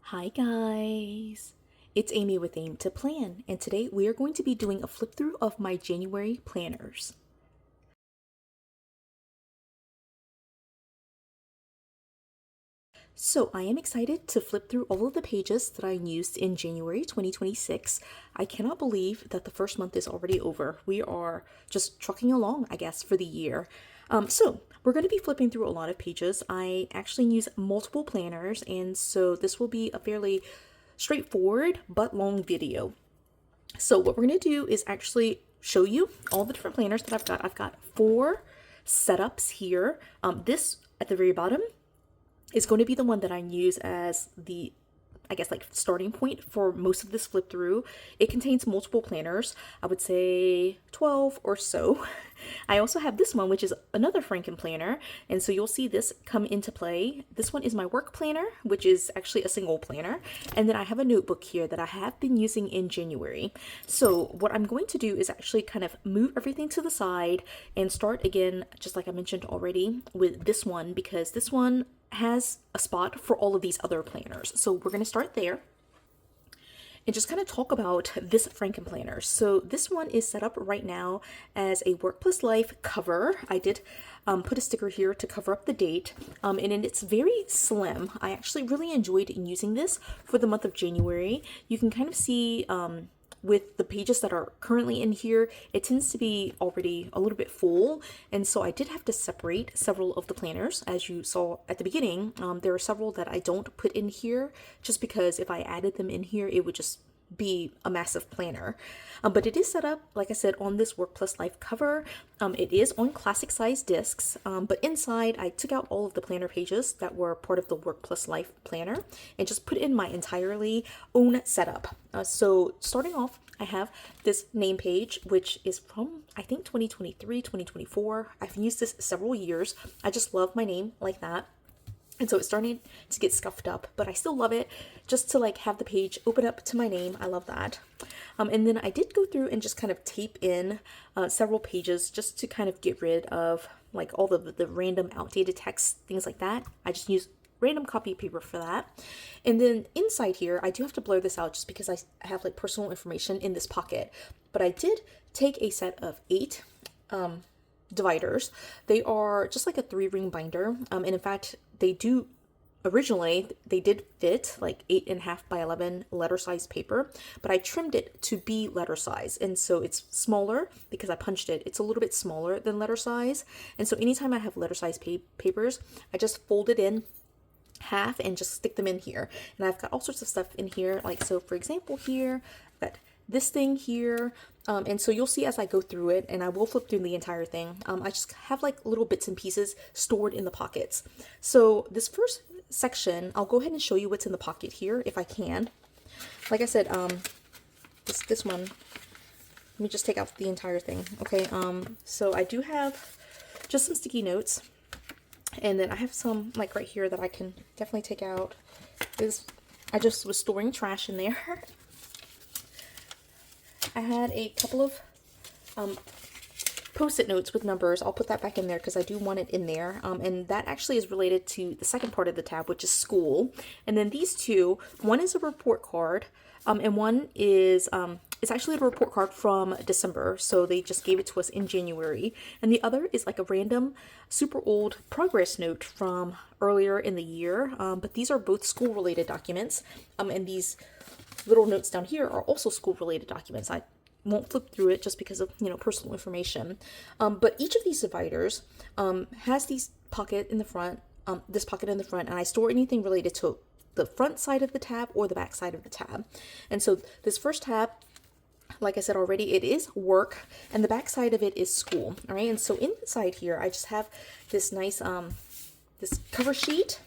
Hi guys, it's Amy with Aim to Plan, and today we are going to be doing a flip through of my January planners. So I am excited to flip through all of the pages that I used in January 2026. I cannot believe that the first month is already over. We are just trucking along, I guess, for the year. So we're going to be flipping through a lot of pages. I actually use multiple planners, and so this will be a fairly straightforward but long video. So what we're going to do is actually show you all the different planners that I've got. I've got 4 setups here. This at the very bottom is going to be the one that I use as the, I guess, like starting point for most of this flip through. It contains multiple planners, I would say 12 or so. I also have this one, which is another Franken planner, and so you'll see this come into play. This one is my work planner, which is actually a single planner, and then I have a notebook here that I have been using in January. So what I'm going to do is actually kind of move everything to the side and start again, just like I mentioned already, with this one, because this one has a spot for all of these other planners. So we're going to start there and just kind of talk about this Franken planner. So this one is set up right now as a Work Plus Life cover. I did put a sticker here to cover up the date, and it's very slim. I actually really enjoyed using this for the month of January. You can kind of see with the pages that are currently in here, it tends to be already a little bit full, and so I did have to separate several of the planners. As you saw at the beginning, there are several that I don't put in here just because if I added them in here, it would just be a massive planner. But it is set up, like I said, on this Work Plus Life cover. It is on classic size discs, but inside I took out all of the planner pages that were part of the Work Plus Life planner and just put in my entirely own setup. So starting off, I have this name page, which is from, I think, 2023, 2024. I've used this several years. I just love my name like that. And so it's starting to get scuffed up, but I still love it just to like have the page open up to my name. I love that. And then I did go through and just kind of tape in several pages just to kind of get rid of like all the random outdated text, things like that. I just use random copy paper for that. And then inside here, I do have to blur this out just because I have like personal information in this pocket. But I did take a set of 8 dividers. They are just like a 3-ring binder, and in fact they did fit like 8.5 by 11 letter size paper, but I trimmed it to be letter size, and so it's smaller because I punched it. It's a little bit smaller than letter size, and so anytime I have letter size papers, I just fold it in half and just stick them in here. And I've got all sorts of stuff in here, like, so for example here, I've got this thing here, and so you'll see as I go through it, and I will flip through the entire thing. I just have like little bits and pieces stored in the pockets. So this first section, I'll go ahead and show you what's in the pocket here if I can. Like I said, this one, let me just take out the entire thing. Okay, so I do have just some sticky notes, and then I have some like right here that I can definitely take out. I just was storing trash in there. I had a couple of post-it notes with numbers. I'll put that back in there because I do want it in there. And that actually is related to the second part of the tab, which is school. And then these two, one is a report card, and one is it's actually a report card from December, so they just gave it to us in January. And the other is like a random, super old progress note from earlier in the year. But these are both school-related documents, and these little notes down here are also school-related documents. I won't flip through it just because of, personal information. But each of these dividers has these pocket in the front, this pocket in the front, and I store anything related to the front side of the tab or the back side of the tab. And so this first tab, like I said already, it is work, and the back side of it is school. All right, and so inside here, I just have this nice this cover sheet,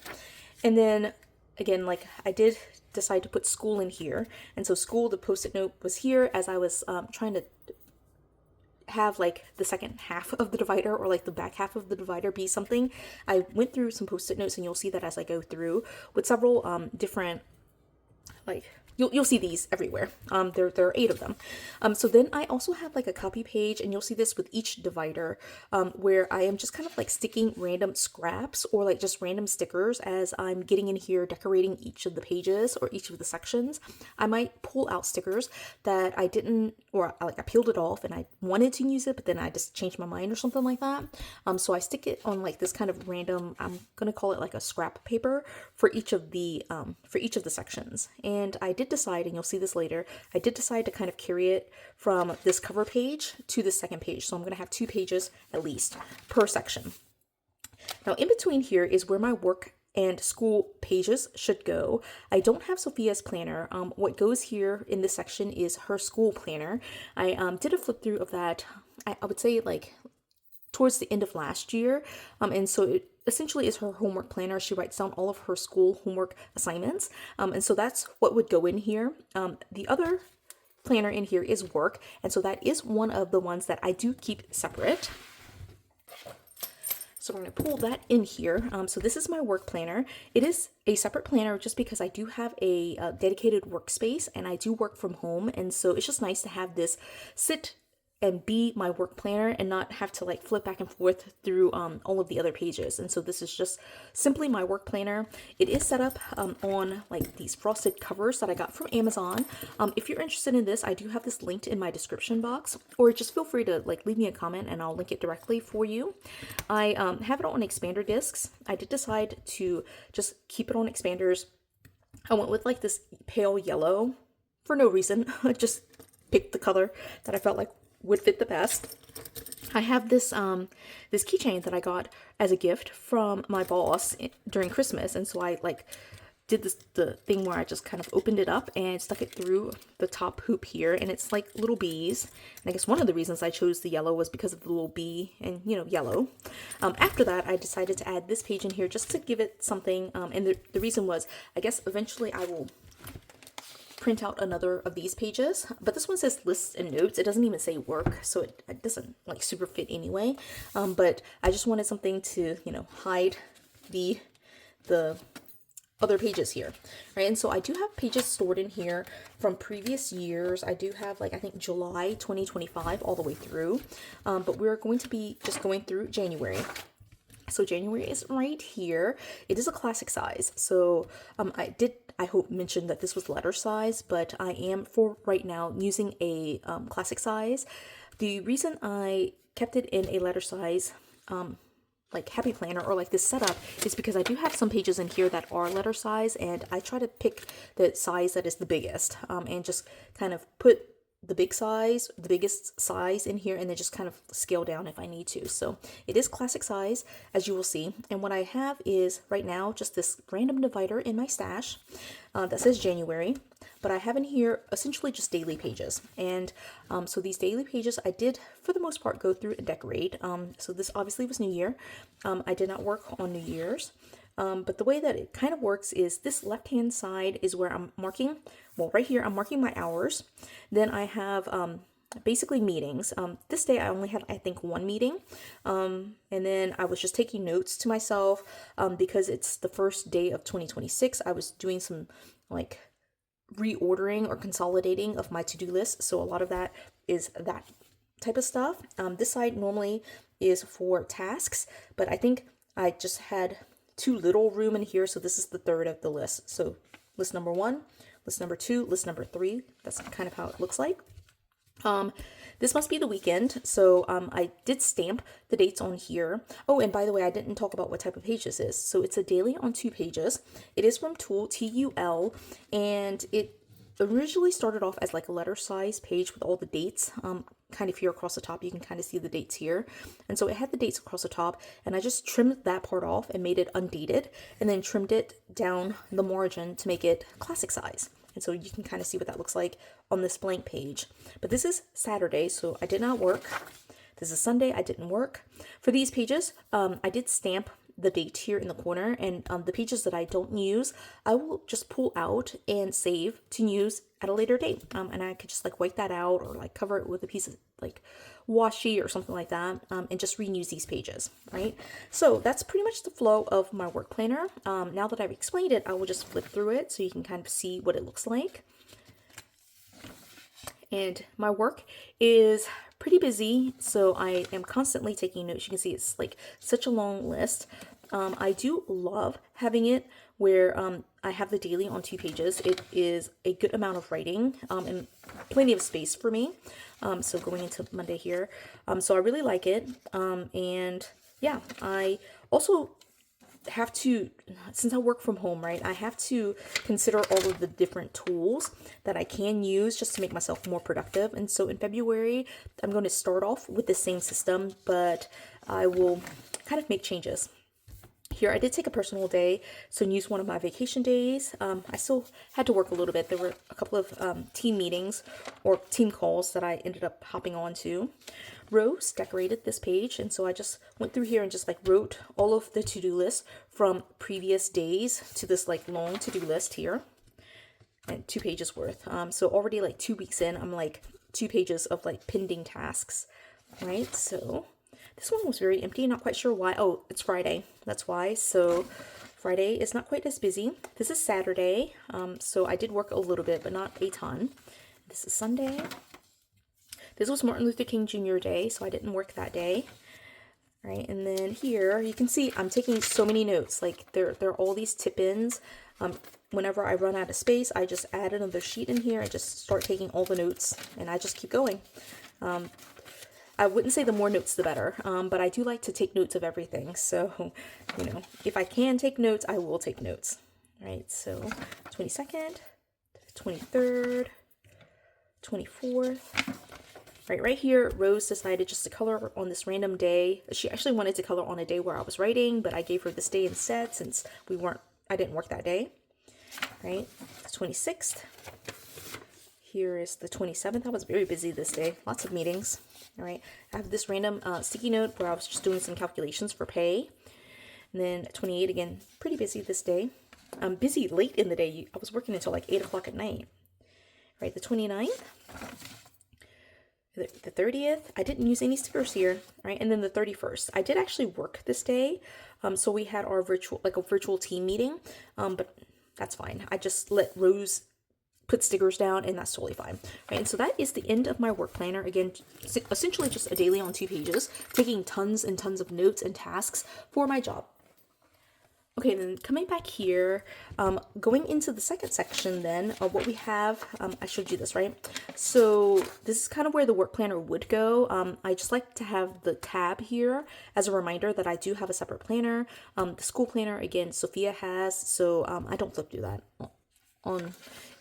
and then again, like I did decide to put school in here, and so school, the post-it note was here as I was trying to have like the second half of the divider, or like the back half of the divider, be something. I went through some post-it notes, and you'll see that as I go through, with several different like you'll see these everywhere. There are 8 of them. So then I also have like a copy page, and you'll see this with each divider, where I am just kind of like sticking random scraps or like just random stickers as I'm getting in here decorating each of the pages or each of the sections. I might pull out stickers that I didn't, or like I peeled it off and I wanted to use it, but then I just changed my mind or something like that. So I stick it on like this kind of random, I'm gonna call it like a scrap paper for each of the sections. And I did decide, and you'll see this later, I did decide to kind of carry it from this cover page to the second page. So I'm going to have 2 pages at least per section. Now in between here is where my work and school pages should go. I don't have Sophia's planner. What goes here in this section is her school planner. I did a flip through of that, I would say like towards the end of last year. And so it essentially is her homework planner. She writes down all of her school homework assignments. And so that's what would go in here. The other planner in here is work. And so that is one of the ones that I do keep separate. So we're going to pull that in here. So this is my work planner. It is a separate planner just because I do have a dedicated workspace and I do work from home. And so it's just nice to have this sit and be my work planner and not have to like flip back and forth through all of the other pages. And so this is just simply my work planner. It is set up on like these frosted covers that I got from Amazon. If you're interested in this, I do have this linked in my description box, or just feel free to like leave me a comment and I'll link it directly for you. I have it on expander discs. I did decide to just keep it on expanders. I went with like this pale yellow for no reason. Just picked the color that I felt like would fit the best. I have this this keychain that I got as a gift from my boss during Christmas, and so I like did the thing where I just kind of opened it up and stuck it through the top hoop here, and it's like little bees. And I guess one of the reasons I chose the yellow was because of the little bee and, you know, yellow. After that, I decided to add this page in here just to give it something, and the reason was, I guess eventually I will print out another of these pages, but this one says lists and notes. It doesn't even say work, so it doesn't like super fit anyway. But I just wanted something to, you know, hide the other pages here, right? And so I do have pages stored in here from previous years. I do have like, I think July 2025 all the way through, but we're going to be just going through January. So January is right here. It is a classic size. So I hope mention that this was letter size, but I am for right now using a classic size. The reason I kept it in a letter size, like Happy Planner or like this setup, is because I do have some pages in here that are letter size, and I try to pick the size that is the biggest, and just kind of put the biggest size in here, and then just kind of scale down if I need to. So it is classic size, as you will see. And what I have is right now just this random divider in my stash that says January, but I have in here essentially just daily pages. And so these daily pages I did for the most part go through and decorate. So this obviously was New Year. I did not work on New Year's. But the way that it kind of works is this left-hand side is where I'm marking, well, right here, I'm marking my hours. Then I have basically meetings. This day I only had, I think, 1 meeting. And then I was just taking notes to myself because it's the first day of 2026. I was doing some like reordering or consolidating of my to-do list. So a lot of that is that type of stuff. This side normally is for tasks, but I think I just had too little room in here, so this is the third of the list. So list number 1, list number 2, list number 3. That's kind of how it looks like. This must be the weekend, so I did stamp the dates on here. Oh, and by the way, I didn't talk about what type of page this is. So it's a daily on 2 pages. It is from Tool, T-U-L, and it originally started off as like a letter size page with all the dates kind of here across the top. You can kind of see the dates here, and so it had the dates across the top, and I just trimmed that part off and made it undated, and then trimmed it down the margin to make it classic size. And so you can kind of see what that looks like on this blank page. But this is Saturday, so I did not work. This is Sunday, I didn't work. For these pages, I did stamp the date here in the corner, and the pages that I don't use, I will just pull out and save to use at a later date. And I could just like wipe that out or like cover it with a piece of like washi or something like that, and just reuse these pages, right? So that's pretty much the flow of my work planner. Now that I've explained it, I will just flip through it so you can kind of see what it looks like. And my work is pretty busy, so I am constantly taking notes. You can see it's like such a long list. I do love having it where I have the daily on 2 pages. It is a good amount of writing and plenty of space for me. So going into Monday here. So I really like it. And yeah, I also have to, since I work from home, right, I have to consider all of the different tools that I can use just to make myself more productive. And so in February, I'm going to start off with the same system, but I will kind of make changes. Here, I did take a personal day, so use one of my vacation days. I still had to work a little bit. There were a couple of team meetings or team calls that I ended up hopping on to. Rose decorated this page, and so I just went through here and just like wrote all of the to-do lists from previous days to this like long to-do list here, and 2 pages worth. So already like 2 weeks in, I'm like 2 pages of like pending tasks, right? So this one was very empty, not quite sure why. Oh, it's Friday, that's why. So Friday is not quite as busy. This is Saturday, so I did work a little bit, but not a ton. This is Sunday. This was Martin Luther King Jr. Day, so I didn't work that day. All right, and then here you can see I'm taking so many notes. Like there are all these tip-ins. Whenever I run out of space, I just add another sheet in here. I just start taking all the notes, and I just keep going. I wouldn't say the more notes the better, but I do like to take notes of everything. So, you know, if I can take notes, I will take notes. All right, so 22nd, 23rd, 24th. Right here, Rose decided just to color on this random day. She actually wanted to color on a day where I was writing, but I gave her this day instead since I didn't work that day. Right, the 26th. Here is the 27th. I was very busy this day, lots of meetings. All right, I have this random sticky note where I was just doing some calculations for pay. And then 28, again, pretty busy this day. I'm busy late in the day. I was working until like 8 o'clock at night. Right, the 29th. The 30th, I didn't use any stickers here, right? And then the 31st, I did actually work this day. So we had our virtual team meeting, but that's fine. I just let Rose put stickers down, and that's totally fine, right? And so that is the end of my work planner. Again, essentially just a daily on 2 pages, taking tons and tons of notes and tasks for my job. Okay, then coming back here, going into the second section then, what we have, I showed you this, right? So this is kind of where the work planner would go. I just like to have the tab here as a reminder that I do have a separate planner. The school planner, again, Sophia has, so I don't flip through that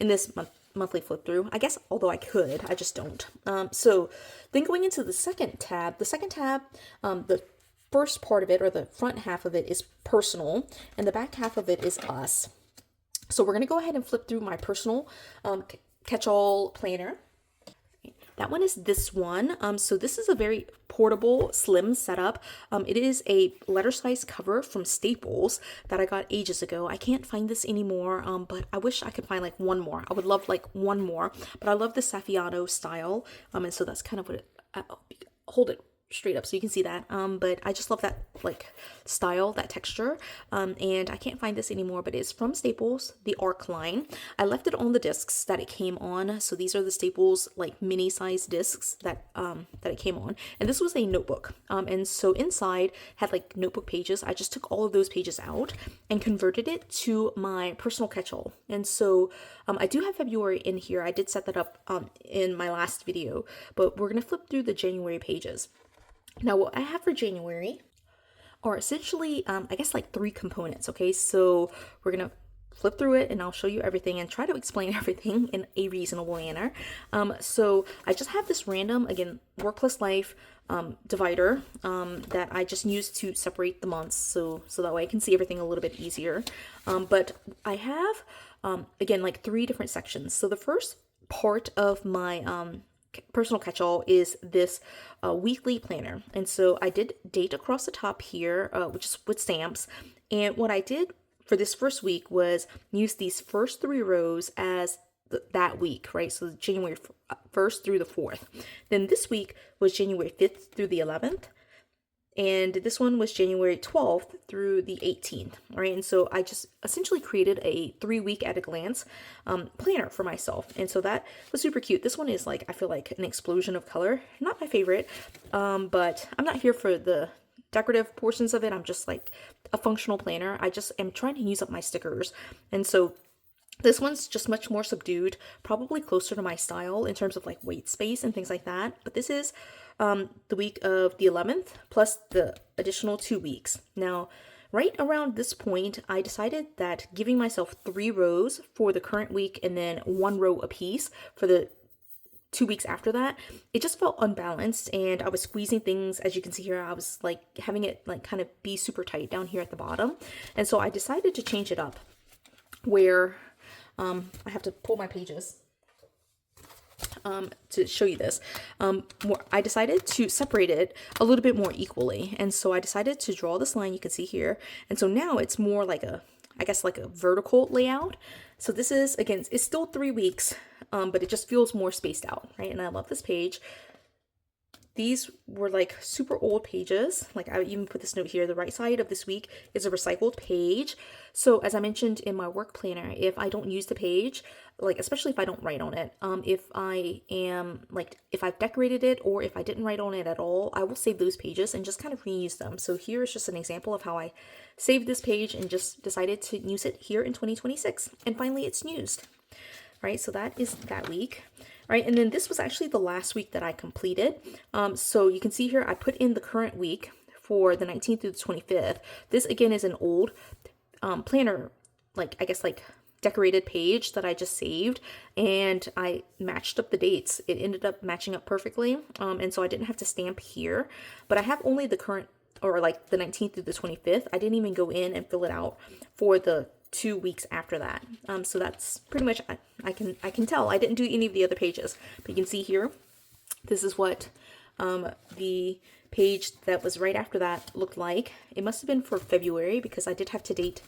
in this monthly flip through. I guess, although I could, I just don't. So then going into the second tab, the first part of it, or the front half of it, is personal, and the back half of it is us. So we're going to go ahead and flip through my personal catch-all planner. That one is this one. So this is a very portable, slim setup. It is a letter size cover from Staples that I got ages ago. I can't find this anymore, but I wish I could find like one more. I would love like one more, but I love the Saffiano style. And so that's kind of what hold it straight up so you can see that, but I just love that like style, that texture, and I can't find this anymore, but it's from Staples, the Arc line. I left it on the discs that it came on, so these are the Staples like mini size discs that it came on, and this was a notebook, and so inside had like notebook pages. I just took all of those pages out and converted it to my personal catch-all, and so I do have February in here. I did set that up in my last video, but we're gonna flip through the January pages. Now, what I have for January are essentially, I guess, like 3 components, okay? So we're going to flip through it, and I'll show you everything and try to explain everything in a reasonable manner. So I just have this random, again, work plus life divider that I just use to separate the months, so that way I can see everything a little bit easier. But I have, again, like 3 different sections. So the first part of my personal catch-all is this weekly planner, and so I did date across the top here, which is with stamps, and what I did for this first week was use these first 3 rows as that week, right? So January 1st through the 4th. Then this week was January 5th through the 11th, and this one was January 12th through the 18th, right? And so I just essentially created a 3-week at a glance planner for myself. And so that was super cute. This one is like, I feel like an explosion of color. Not my favorite, but I'm not here for the decorative portions of it. I'm just like a functional planner. I just am trying to use up my stickers. And so this one's just much more subdued, probably closer to my style in terms of like weight space and things like that. But this is the week of the 11th plus the additional 2 weeks. Now, right around this point, I decided that giving myself 3 rows for the current week and then 1 row apiece for the 2 weeks after that, it just felt unbalanced, and I was squeezing things. As you can see here, I was like having it like kind of be super tight down here at the bottom. And so I decided to change it up where I have to pull my pages to show you this. I decided to separate it a little bit more equally. And so I decided to draw this line you can see here. And so now it's more like a, I guess like a vertical layout. So this is, again, it's still 3 weeks, but it just feels more spaced out, right? And I love this page. These were like super old pages. Like I even put this note here, the right side of this week is a recycled page. So as I mentioned in my work planner, if I don't use the page, like especially if I don't write on it, if I am like, if I've decorated it or if I didn't write on it at all, I will save those pages and just kind of reuse them. So here's just an example of how I saved this page and just decided to use it here in 2026. And finally it's used, right? So that is that week. Right, and then this was actually the last week that I completed. So you can see here, I put in the current week for the 19th through the 25th. This again is an old planner, like I guess like decorated page that I just saved, and I matched up the dates. It ended up matching up perfectly, and so I didn't have to stamp here, but I have only the current, or like the 19th through the 25th. I didn't even go in and fill it out for the 2 weeks after that. So that's pretty much, I can tell I didn't do any of the other pages, but you can see here, this is what the page that was right after that looked like. It must have been for February because I did have to date,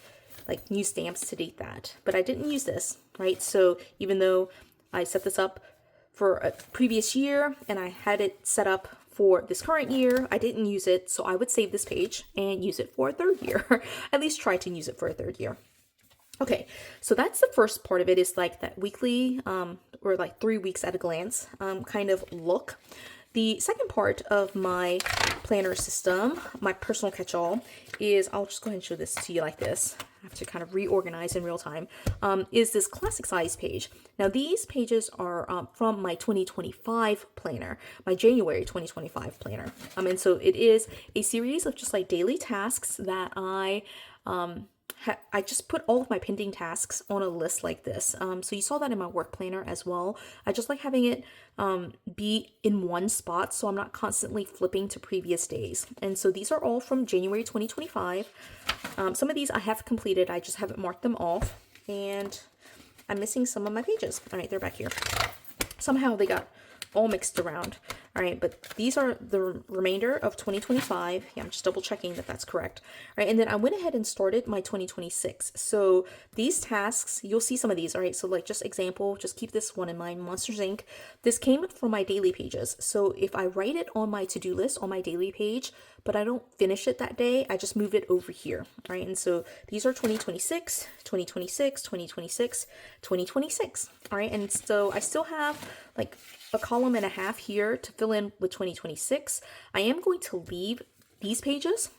like new stamps to date that, but I didn't use this, right? So even though I set this up for a previous year and I had it set up for this current year, I didn't use it. So I would save this page and use it for a 3rd year, at least try to use it for a 3rd year. Okay, so that's the first part of it, is like that weekly or like 3 weeks at a glance kind of look. The second part of my planner system, my personal catch-all, is, I'll just go ahead and show this to you like this. I have to kind of reorganize in real time, is this classic size page. Now these pages are from my 2025 planner, my January 2025 planner. And so it is a series of just like daily tasks that I just put all of my pending tasks on a list like this. So you saw that in my work planner as well. I just like having it be in one spot so I'm not constantly flipping to previous days. And so these are all from January 2025. Some of these I have completed. I just haven't marked them off. And I'm missing some of my pages. All right, they're back here. Somehow they got all mixed around. All right, but these are the remainder of 2025. Yeah, I'm just double checking that that's correct. All right, and then I went ahead and started my 2026. So these tasks, you'll see some of these. All right, so like just example, just keep this one in mind, Monsters Inc. This came from my daily pages. So if I write it on my to-do list on my daily page, but I don't finish it that day, I just move it over here. All right, and so these are 2026, 2026, 2026, 2026. All right, and so I still have like a column and a half here to fill in with 2026. I am going to leave these pages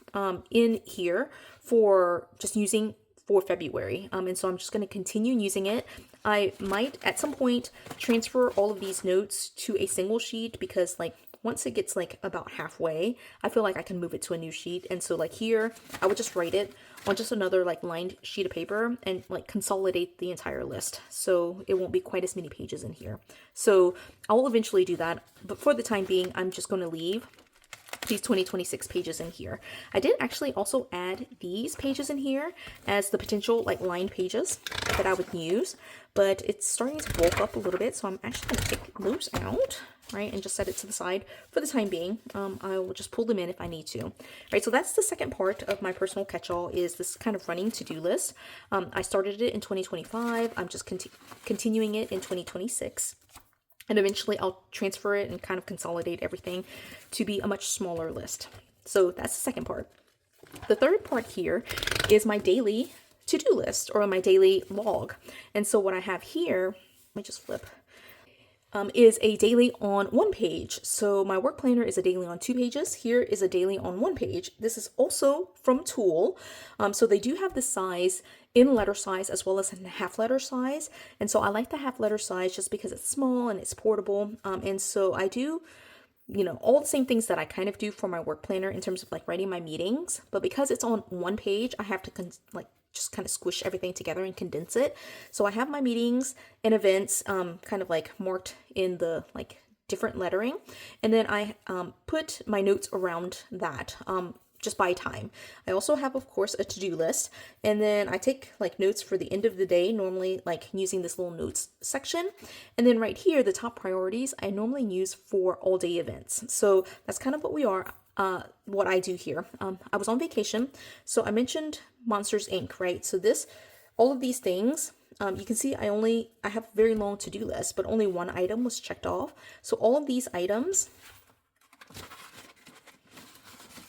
in here for just using for February. And so I'm just going to continue using it. I might at some point transfer all of these notes to a single sheet because like once it gets like about halfway, I feel like I can move it to a new sheet. And so like here, I would just write it on just another like lined sheet of paper and like consolidate the entire list. So it won't be quite as many pages in here. So I will eventually do that. But for the time being, I'm just going to leave these 2026 pages in here. I did actually also add these pages in here as the potential like lined pages that I would use, but it's starting to bulk up a little bit. So I'm actually going to take those out, right, and just set it to the side for the time being. I will just pull them in if I need to. Right, so that's the second part of my personal catch-all, is this kind of running to-do list. I started it in 2025. I'm just continuing it in 2026. And eventually I'll transfer it and kind of consolidate everything to be a much smaller list. So that's the second part. The third part here is my daily to-do list or my daily log. And so what I have here, let me just flip, is a daily on one page. So my work planner is a daily on 2 pages. Here is a daily on 1 page. This is also from Tool. So they do have the size in letter size as well as in half letter size. And so I like the half letter size just because it's small and it's portable. And so I do, you know, all the same things that I kind of do for my work planner in terms of like writing my meetings. But because it's on 1 page, I have to just kind of squish everything together and condense it. So I have my meetings and events kind of like marked in the like different lettering. And then I put my notes around that just by time. I also have, of course, a to-do list. And then I take like notes for the end of the day, normally like using this little notes section. And then right here, the top priorities, I normally use for all day events. So that's kind of what we are. What I do here. I was on vacation, so I mentioned Monsters Inc., right? So all of these things, you can see I have a very long to-do list, but only one item was checked off. So all of these items,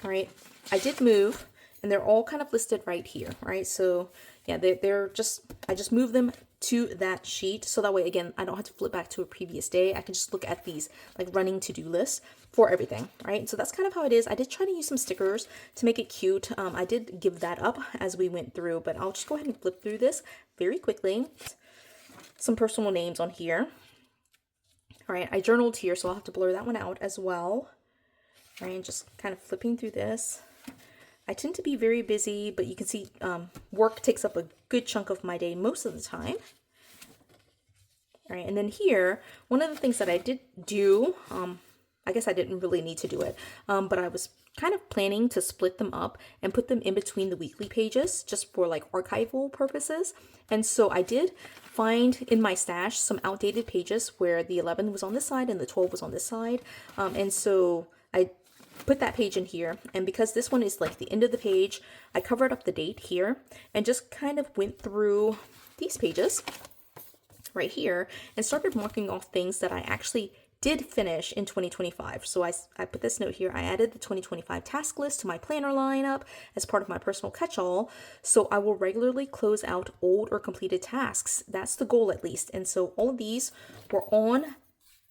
all right, I did move, and they're all kind of listed right here, right? So yeah, I just move them to that sheet. So that way, again, I don't have to flip back to a previous day. I can just look at these like running to-do lists for everything, right? So that's kind of how it is. I did try to use some stickers to make it cute. I did give that up as we went through, but I'll just go ahead and flip through this very quickly. Some personal names on here. All right, I journaled here, so I'll have to blur that one out as well. All right, just kind of flipping through this. I tend to be very busy, but you can see work takes up a good chunk of my day most of the time. All right, and then here, one of the things that I did do, I guess I didn't really need to do it, but I was kind of planning to split them up and put them in between the weekly pages just for like archival purposes. And so I did find in my stash some outdated pages where the 11 was on this side and the 12 was on this side. And so I put that page in here, and because this one is like the end of the page, I covered up the date here and just kind of went through these pages right here and started marking off things that I actually did finish in 2025. So I put this note here. I added the 2025 task list to my planner lineup as part of my personal catch-all. So I will regularly close out old or completed tasks. That's the goal, at least. And so all of these were on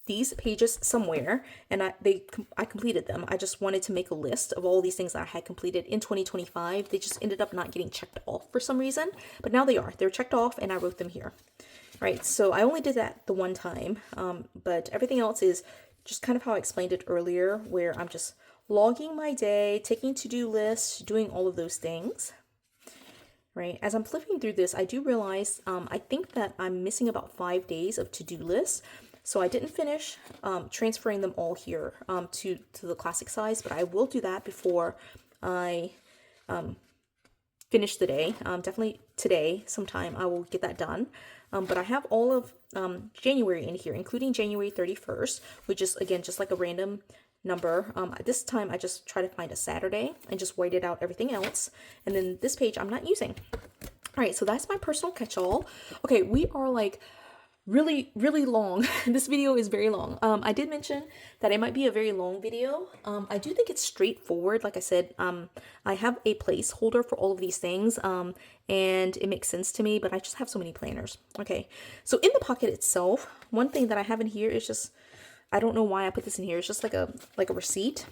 these pages somewhere, and I completed them. I just wanted to make a list of all these things that I had completed in 2025. They just ended up not getting checked off for some reason, but now they are. They're checked off, and I wrote them here. Right, so I only did that the one time, but everything else is just kind of how I explained it earlier, where I'm just logging my day, taking to-do lists, doing all of those things. Right, as I'm flipping through this, I do realize I think that I'm missing about 5 days of to-do lists. So I didn't finish transferring them all here to the classic size, but I will do that before I finish the day. Definitely today sometime I will get that done. But I have all of January in here, including January 31st, which is, again, just like a random number. This time I just try to find a Saturday and just whited out everything else. And then this page I'm not using. All right, so that's my personal catch-all. Okay, we are like really long. This video is very long. I did mention that it might be a very long video. I do think it's straightforward. Like I said, I have a placeholder for all of these things, and it makes sense to me, but I just have so many planners. Okay, so in the pocket itself, one thing that I have in here is just, I don't know why I put this in here. It's just like a receipt,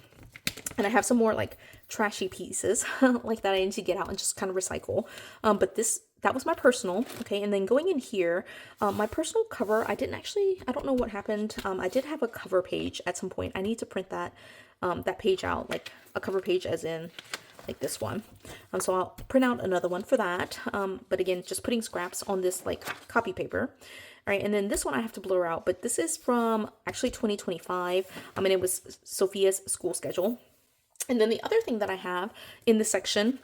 and I have some more like trashy pieces like that I need to get out and just kind of recycle. But that was my personal. Okay, and then going in here, my personal cover, I don't know what happened. I did have a cover page at some point. I need to print that page out, like a cover page as in like this one. So I'll print out another one for that. But again, just putting scraps on this like copy paper. All right, and then this one I have to blur out, but this is from actually 2025. And it was Sophia's school schedule. And then the other thing that I have in this section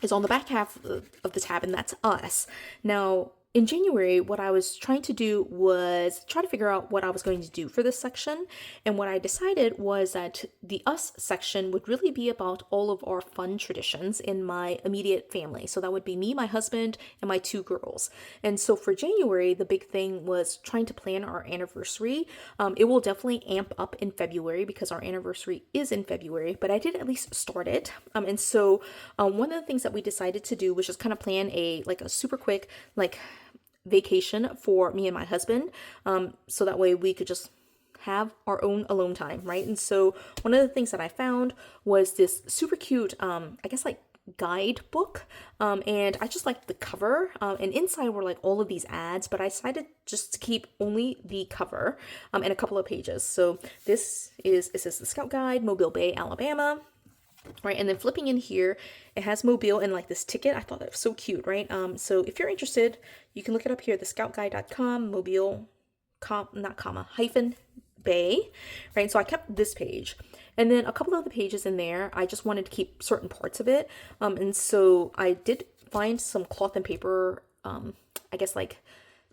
is on the back half of the tab, and that's us. Now, in January, what I was trying to do was try to figure out what I was going to do for this section. And what I decided was that the us section would really be about all of our fun traditions in my immediate family. So that would be me, my husband, and my 2 girls. And so for January, the big thing was trying to plan our anniversary. It will definitely amp up in February because our anniversary is in February, but I did at least start it. And so one of the things that we decided to do was just kind of plan a super quick vacation for me and my husband, so that way we could just have our own alone time, right? And so one of the things that I found was this super cute, I guess guidebook, and I just liked the cover, and inside were all of these ads, but I decided just to keep only the cover, and a couple of pages. So it says the Scout Guide, Mobile Bay, Alabama. Right, and then flipping in here, it has Mobile and this ticket. I thought that was so cute, right? So if you're interested, you can look it up here, thescoutguide.com, Mobile, hyphen Bay, right? So I kept this page, and then a couple of the pages in there, I just wanted to keep certain parts of it, and so I did find some cloth and paper, I guess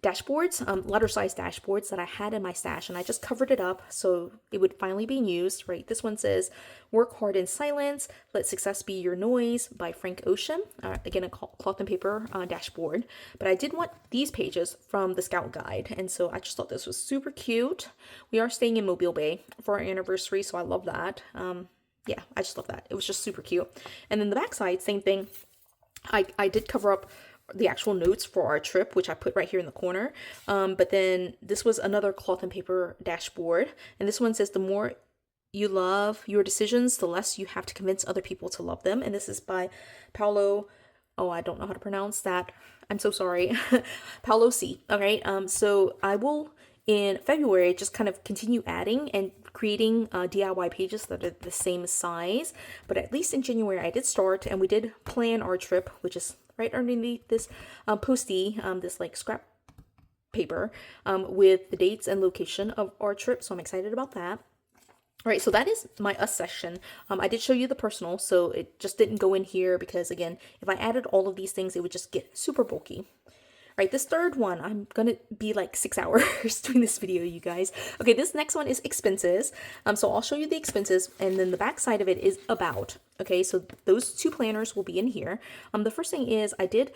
dashboards, letter size dashboards that I had in my stash, and I just covered it up so it would finally be used, right? This one says, Work Hard in Silence, Let Success Be Your Noise by Frank Ocean. Again, a cloth and paper dashboard. But I did want these pages from the Scout Guide, and so I just thought this was super cute. We are staying in Mobile Bay for our anniversary, so I love that. Yeah, I just love that. It was just super cute. And then the backside, same thing. I did cover up the actual notes for our trip, which I put right here in the corner. But then this was another cloth and paper dashboard. And this one says, the more you love your decisions, the less you have to convince other people to love them. And this is by Paulo. Oh, I don't know how to pronounce that. I'm so sorry. Paulo C. All right. So I will, in February, just kind of continue adding and creating DIY pages that are the same size. But at least in January, I did start, and we did plan our trip, which is right underneath this postie, this scrap paper, with the dates and location of our trip. So I'm excited about that. All right, so that is my us section. I did show you the personal, so it just didn't go in here because, again, if I added all of these things, it would just get super bulky. Right, this third one, I'm gonna be 6 hours doing this video, you guys. Okay, this next one is expenses. So I'll show you the expenses, and then the back side of it is about. Okay, so those 2 planners will be in here. The first thing is I did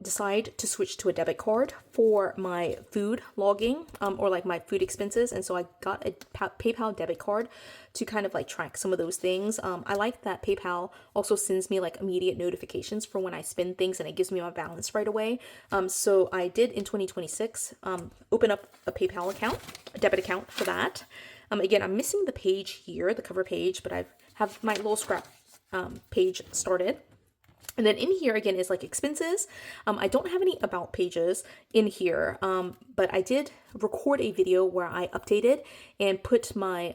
decide to switch to a debit card for my food logging, or my food expenses, and so I got a PayPal debit card to kind of track some of those things. I like that PayPal also sends me immediate notifications for when I spend things, and it gives me my balance right away. So I did in 2026 open up a PayPal account, a debit account for that. Again, I'm missing the page here, the cover page, but I have my little scrap page started. And then in here again is expenses. I don't have any about pages in here, but I did record a video where I updated and put my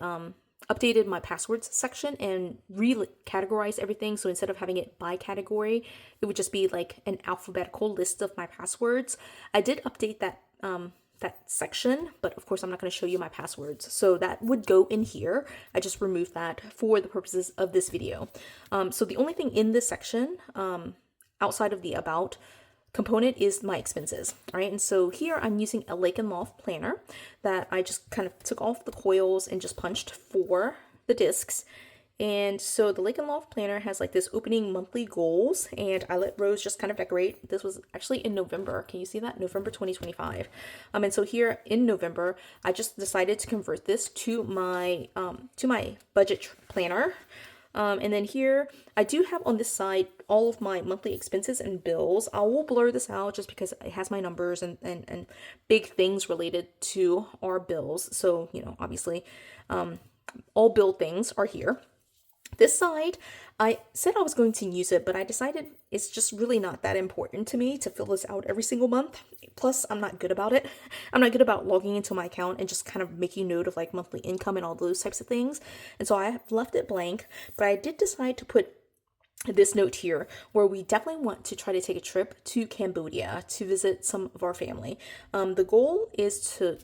updated my passwords section and re-categorized everything. So instead of having it by category, it would just be an alphabetical list of my passwords. I did update that that section, but of course I'm not going to show you my passwords. So that would go in here. I just removed that for the purposes of this video. So the only thing in this section, outside of the about component, is my expenses. All right, and so here I'm using a Lake and Loft planner that I just kind of took off the coils and just punched for the discs. And so the Lake and Loft planner has this opening monthly goals, and I let Rose just kind of decorate. This was actually in November. Can you see that? November 2025. And so here in November, I just decided to convert this to my budget planner. And then here I do have on this side all of my monthly expenses and bills. I will blur this out just because it has my numbers and big things related to our bills. So, obviously, all bill things are here. This side, I said I was going to use it, but I decided it's just really not that important to me to fill this out every single month. Plus, I'm not good about it. I'm not good about logging into my account and just kind of making note of monthly income and all those types of things. And so I have left it blank, but I did decide to put this note here where we definitely want to try to take a trip to Cambodia to visit some of our family. The goal is to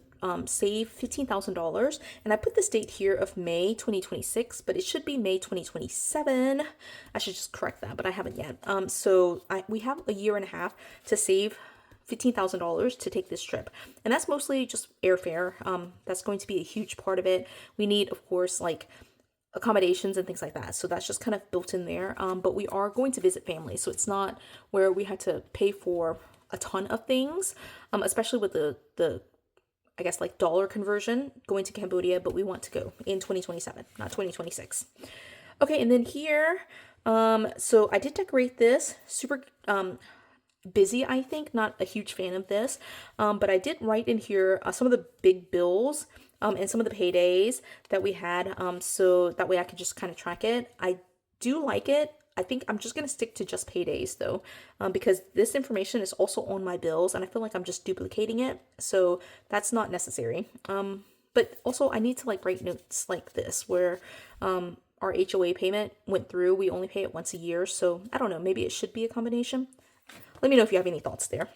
save $15,000, and I put this date here of May 2026, but it should be May 2027. I should just correct that, but I haven't yet. So we have a year and a half to save $15,000 to take this trip. And that's mostly just airfare. That's going to be a huge part of it. We need, of course, like accommodations and things like that. So that's just kind of built in there. But we are going to visit family. So it's not where we had to pay for a ton of things, especially with the I guess like dollar conversion going to Cambodia, but we want to go in 2027, not 2026. Okay, and then here, so I did decorate this, super busy, I think, not a huge fan of this, but I did write in here some of the big bills and some of the paydays that we had, so that way I could just kind of track it. I do like it. I think I'm just going to stick to just paydays though, because this information is also on my bills and I feel like I'm just duplicating it. So that's not necessary. But also I need to like write notes like this where our HOA payment went through. We only pay it once a year. So I don't know, maybe it should be a combination. Let me know if you have any thoughts there.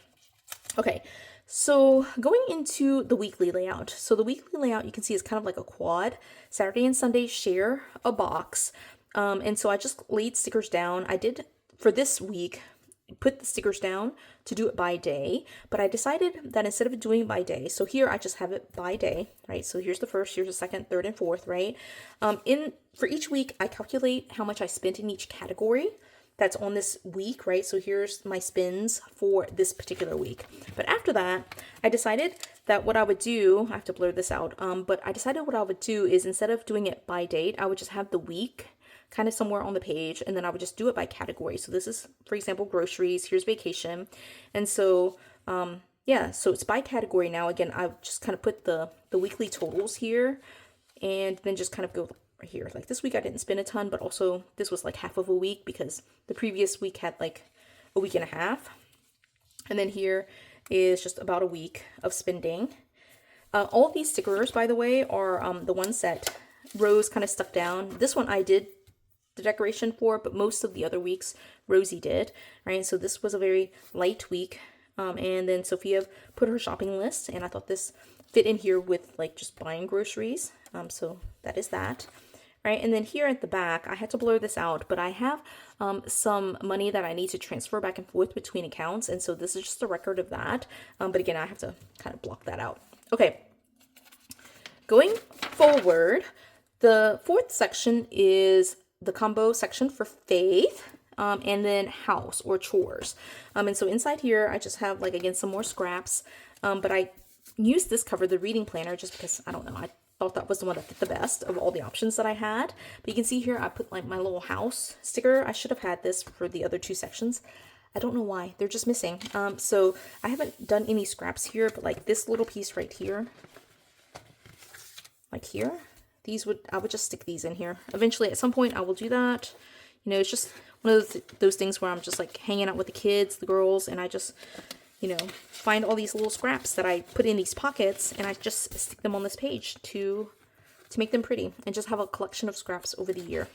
Okay. So going into the weekly layout. So the weekly layout you can see is kind of like a quad. Saturday and Sunday share a box. And so I just laid stickers down. I did, for this week, put the stickers down to do it by day, but I decided that instead of doing it by day, so here I just have it by day, right? So here's the first, here's the second, third, and fourth, right? For each week, I calculate how much I spent in each category that's on this week, right? So here's my spends for this particular week. But after that, I decided that what I would do, I have to blur this out, but I decided what I would do is instead of doing it by date, I would just have the week kind of somewhere on the page, and then I would just do it by category. So this is, for example, groceries, here's vacation. And so, yeah, so it's by category now. Again, I've just kind of put the weekly totals here, and then just kind of go right here. Like this week I didn't spend a ton, but also this was like half of a week because the previous week had like a week and a half. And then here is just about a week of spending. All these stickers, by the way, are the ones that Rose kind of stuck down. This one I did the decoration for, but most of the other weeks Rosie did, right? So this was a very light week. And then Sophia put her shopping list, and I thought this fit in here with like just buying groceries. So that is that, right? And then here at the back, I had to blur this out, but I have some money that I need to transfer back and forth between accounts. And so this is just a record of that. But again, I have to kind of block that out. Okay. Going forward, the fourth section is the combo section for faith, and then house or chores. And so inside here, I just have like, again, some more scraps, but I used this cover, the reading planner, just because, I don't know, I thought that was the one that fit the best of all the options that I had. But you can see here, I put like my little house sticker. I should have had this for the other two sections. I don't know why, they're just missing. So I haven't done any scraps here, but like this little piece right here, like here, I would just stick these in here. Eventually, at some point, I will do that. You know, it's just one of those things where I'm just like hanging out with the kids, the girls, and I just, you know, find all these little scraps that I put in these pockets, and I just stick them on this page to make them pretty, and just have a collection of scraps over the year.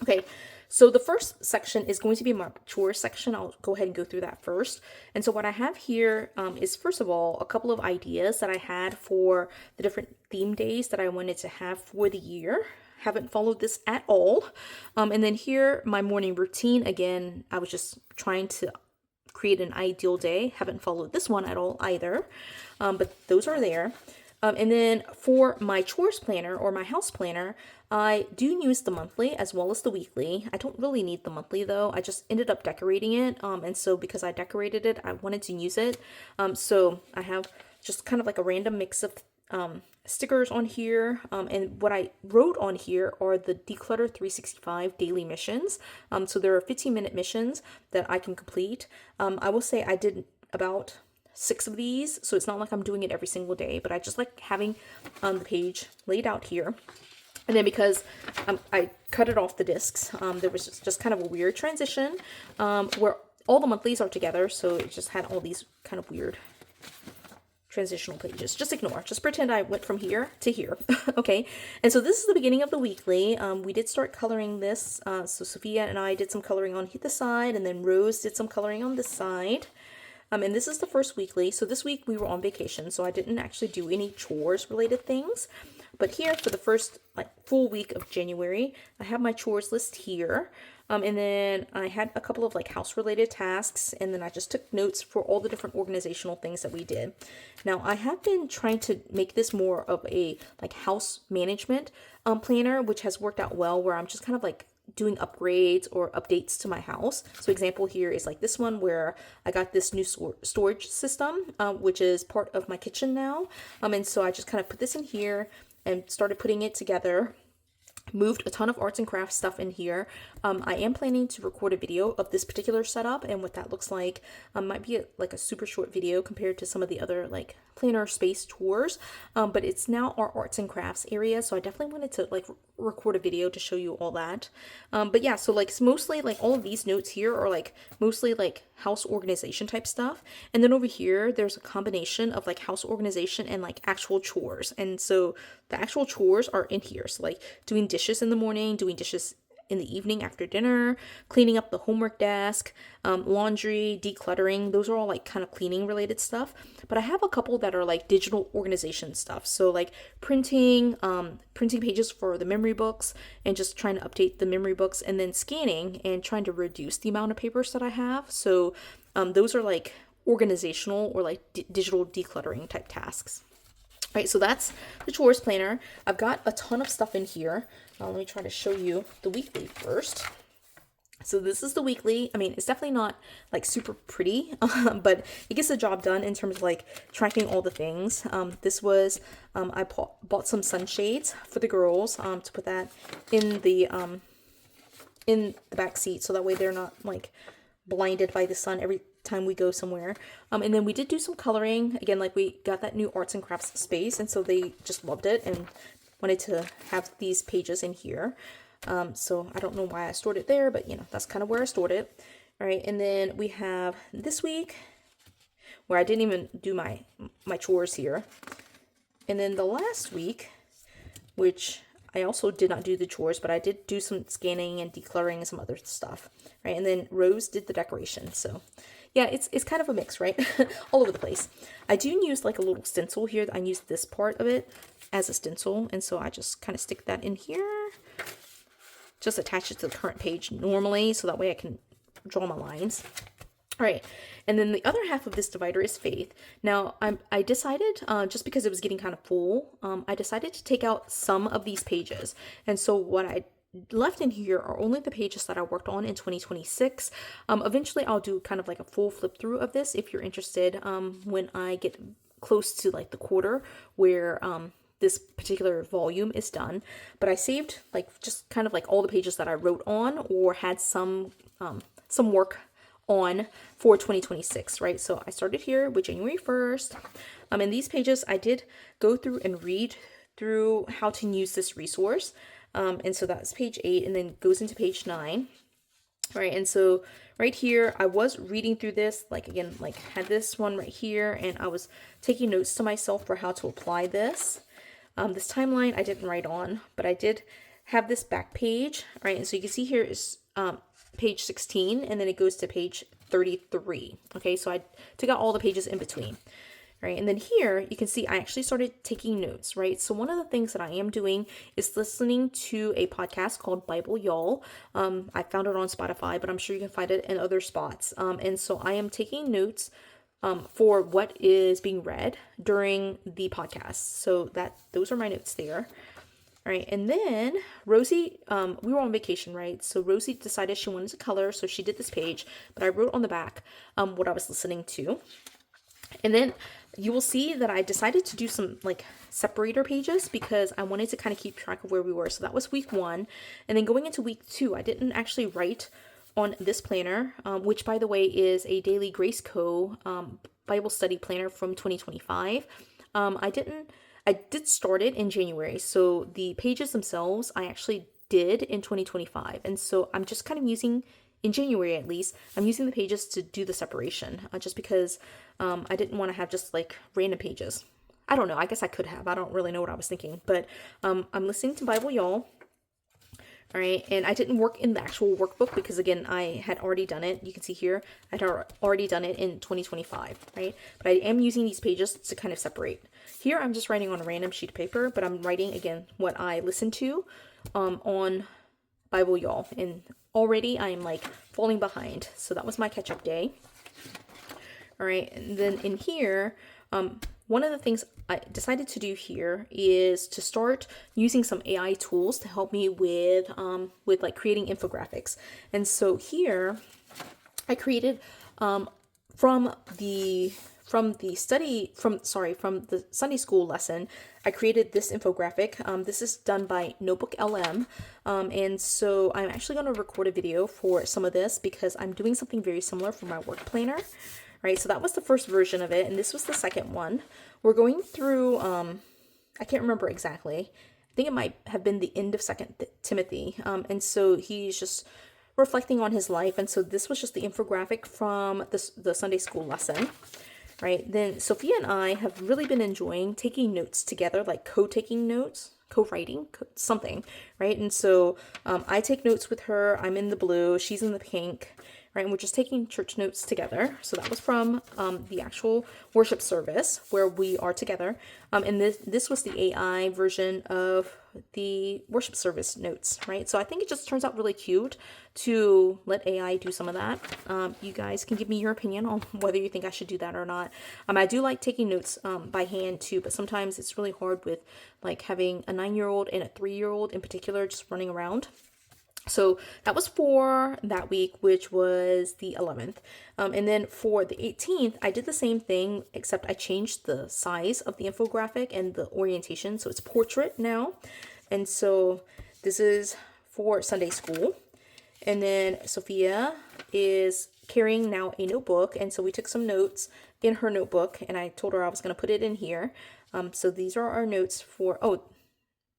Okay, so the first section is going to be my chore section. I'll go ahead and go through that first. And so what I have here is, first of all, a couple of ideas that I had for the different theme days that I wanted to have for the year. Haven't followed this at all. And then here, my morning routine. Again, I was just trying to create an ideal day. Haven't followed this one at all either. But those are there. And then for my chores planner or my house planner, I do use the monthly as well as the weekly. I don't really need the monthly though. I just ended up decorating it. And so because I decorated it, I wanted to use it. So I have just kind of like a random mix of stickers on here. And what I wrote on here are the Declutter 365 daily missions. So there are 15-minute missions that I can complete. I will say I did about 6 of these, so it's not like I'm doing it every single day, but I just like having the page laid out here. And then because I cut it off the discs, there was just kind of a weird transition where all the monthlies are together, so it just had all these kind of weird transitional pages. Just ignore. Just pretend I went from here to here. Okay, and so this is the beginning of the weekly. We did start coloring this. So Sophia and I did some coloring on this side, and then Rose did some coloring on this side. And this is the first weekly. So this week we were on vacation, so I didn't actually do any chores related things. But here for the first like full week of January, I have my chores list here. And then I had a couple of like house related tasks, and then I just took notes for all the different organizational things that we did. Now I have been trying to make this more of a like house management planner, which has worked out well, where I'm just kind of like doing upgrades or updates to my house. So example here is like this one where I got this new storage system, which is part of my kitchen now. And so I just kind of put this in here and started putting it together. Moved a ton of arts and crafts stuff in here. I am planning to record a video of this particular setup and what that looks like. Might be like a super short video compared to some of the other like planner space tours, but it's now our arts and crafts area, so I definitely wanted to like record a video to show you all that. But yeah, so like it's mostly like all of these notes here are like mostly like house organization type stuff, and then over here there's a combination of like house organization and like actual chores. And so the actual chores are in here, so like doing dishes in the morning, doing dishes in the evening after dinner, cleaning up the homework desk, laundry, decluttering. Those are all like kind of cleaning related stuff. But I have a couple that are like digital organization stuff. So like printing pages for the memory books and just trying to update the memory books, and then scanning and trying to reduce the amount of papers that I have. So those are like organizational or like digital decluttering type tasks. Right, so that's the chores planner. I've got a ton of stuff in here. Let me try to show you the weekly first. So this is the weekly. I mean, it's definitely not like super pretty, but it gets the job done in terms of like tracking all the things. This was, I bought some sunshades for the girls to put that in the back seat, so that way they're not like blinded by the sun every time we go somewhere. And then we did do some coloring. Again, like we got that new arts and crafts space, and so they just loved it and wanted to have these pages in here. So I don't know why I stored it there, but you know, that's kind of where I stored it. All right, and then we have this week where I didn't even do my chores here. And then the last week, which I also did not do the chores, but I did do some scanning and decluttering and some other stuff, right? And then Rose did the decoration. So yeah, it's kind of a mix, right? All over the place. I do use like a little stencil here. I use this part of it as a stencil, and so I just kind of stick that in here. Just attach it to the current page normally, so that way I can draw my lines. All right, and then the other half of this divider is Faith. Now, I decided, just because it was getting kind of full, I decided to take out some of these pages. And so what I left in here are only the pages that I worked on in 2026. Eventually, I'll do kind of like a full flip through of this if you're interested, when I get close to like the quarter where this particular volume is done. But I saved like just kind of like all the pages that I wrote on or had some work on for 2026, right? So I started here with January 1st. And these pages I did go through and read through how to use this resource. And so that's page 8 and then goes into page 9. All right, and so right here, I was reading through this, like again, like had this one right here, and I was taking notes to myself for how to apply this. This timeline I didn't write on, but I did have this back page, right? And so you can see here is page 16, and then it goes to page 33. Okay, so I took out all the pages in between. Right, and then here you can see I actually started taking notes, right? So one of the things that I am doing is listening to a podcast called Bible Y'all. I found it on Spotify, but I'm sure you can find it in other spots. And so I am taking notes for what is being read during the podcast. So those are my notes there. All right, and then Rosie, we were on vacation, right? So Rosie decided she wanted to color, so she did this page, but I wrote on the back what I was listening to. And then you will see that I decided to do some like separator pages because I wanted to kind of keep track of where we were. So that was week 1. And then going into week 2, I didn't actually write on this planner, which by the way is a Daily Grace Co. Bible study planner from 2025. I did start it in January. So the pages themselves, I actually did in 2025. And so I'm just kind of using, in January at least, I'm using the pages to do the separation, just because I didn't want to have just like random pages. I don't know. I guess I could have. I don't really know what I was thinking. But I'm listening to Bible Y'all. All All right, and I didn't work in the actual workbook because again, I had already done it. You can see here, I had already done it in 2025, right? But I am using these pages to kind of separate. Here, I'm just writing on a random sheet of paper, but I'm writing, again, what I listened to on Bible Y'all. And already I'm like falling behind. So that was my catch-up day. All right, and then in here, one of the things I decided to do here is to start using some AI tools to help me with like creating infographics. And so here I created from the Sunday school lesson, I created this infographic. This is done by Notebook LM. And so I'm actually going to record a video for some of this because I'm doing something very similar for my work planner. Right, so that was the first version of it, and this was the second one. We're going through, I can't remember exactly. I think it might have been the end of Second Timothy, and so he's just reflecting on his life, and so this was just the infographic from the Sunday school lesson. Right, then Sophia and I have really been enjoying taking notes together, like co-taking notes, co-writing, something, right? And so I take notes with her. I'm in the blue, she's in the pink. Right, and we're just taking church notes together. So that was from the actual worship service where we are together. And this was the AI version of the worship service notes, right? So I think it just turns out really cute to let AI do some of that. You guys can give me your opinion on whether you think I should do that or not. I do like taking notes by hand too, but sometimes it's really hard with like having a 9-year-old and a 3-year-old in particular just running around. So that was for that week, which was the 11th. And then for the 18th, I did the same thing, except I changed the size of the infographic and the orientation. So it's portrait now. And so this is for Sunday school. And then Sophia is carrying now a notebook. And so we took some notes in her notebook, and I told her I was going to put it in here. So these are our notes for,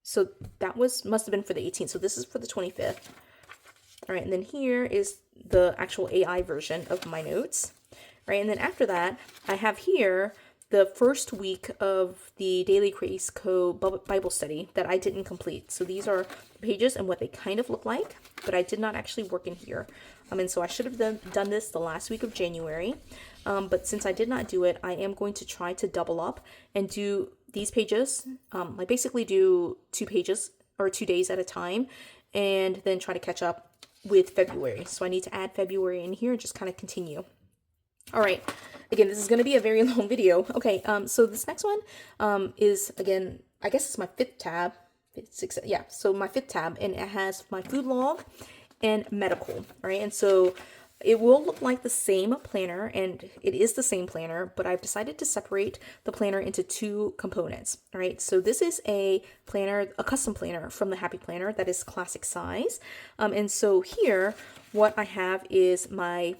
so that must have been for the 18th. So this is for the 25th. All right, and then here is the actual AI version of my notes. Right, and then after that, I have here the first week of the Daily Grace Co. Bible study that I didn't complete. So these are the pages and what they kind of look like, but I did not actually work in here. And so I should have done this the last week of January. But since I did not do it, I am going to try to double up and do these pages, like basically do 2 pages or 2 days at a time, and then try to catch up with February. So I need to add February in here and just kind of continue. All right. Again, this is going to be a very long video. Okay. So this next one is, again, I guess it's my 5th tab. Yeah. So my 5th tab, and it has my food log and medical. All right. And so it will look like the same planner, and it is the same planner, but I've decided to separate the planner into 2 components. All right, so this is a planner, a custom planner from the Happy Planner that is classic size. And so here, what I have is my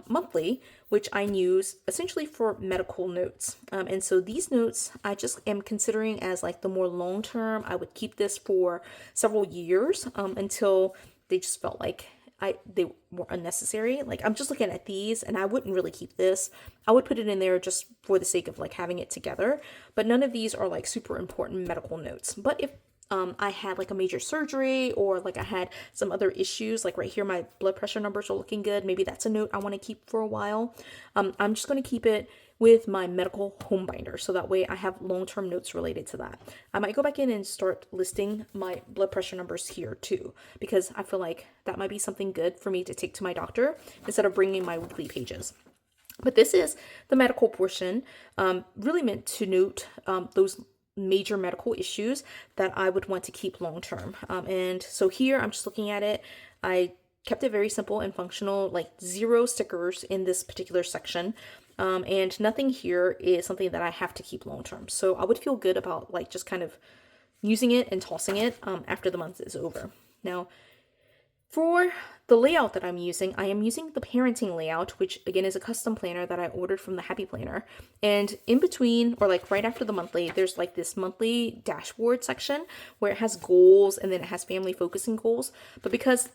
monthly, which I use essentially for medical notes. And so these notes, I just am considering as like the more long-term. I would keep this for several years until they just felt like they were unnecessary. Like I'm just looking at these, and I wouldn't really keep this. I would put it in there just for the sake of like having it together, but none of these are like super important medical notes. But if I had like a major surgery, or like I had some other issues, like right here my blood pressure numbers are looking good, maybe that's a note I want to keep for a while. I'm just going to keep it with my medical home binder, so that way I have long-term notes related to that. I might go back in and start listing my blood pressure numbers here too, because I feel like that might be something good for me to take to my doctor instead of bringing my weekly pages. But this is the medical portion, really meant to note those major medical issues that I would want to keep long-term. And so here I'm just looking at it. I kept it very simple and functional, like 0 stickers in this particular section. And nothing here is something that I have to keep long-term. So I would feel good about like just kind of using it and tossing it after the month is over. Now, for the layout that I'm using, I am using the parenting layout, which again is a custom planner that I ordered from the Happy Planner. And in between, or like right after the monthly, there's like this monthly dashboard section where it has goals, and then it has family focusing goals. But because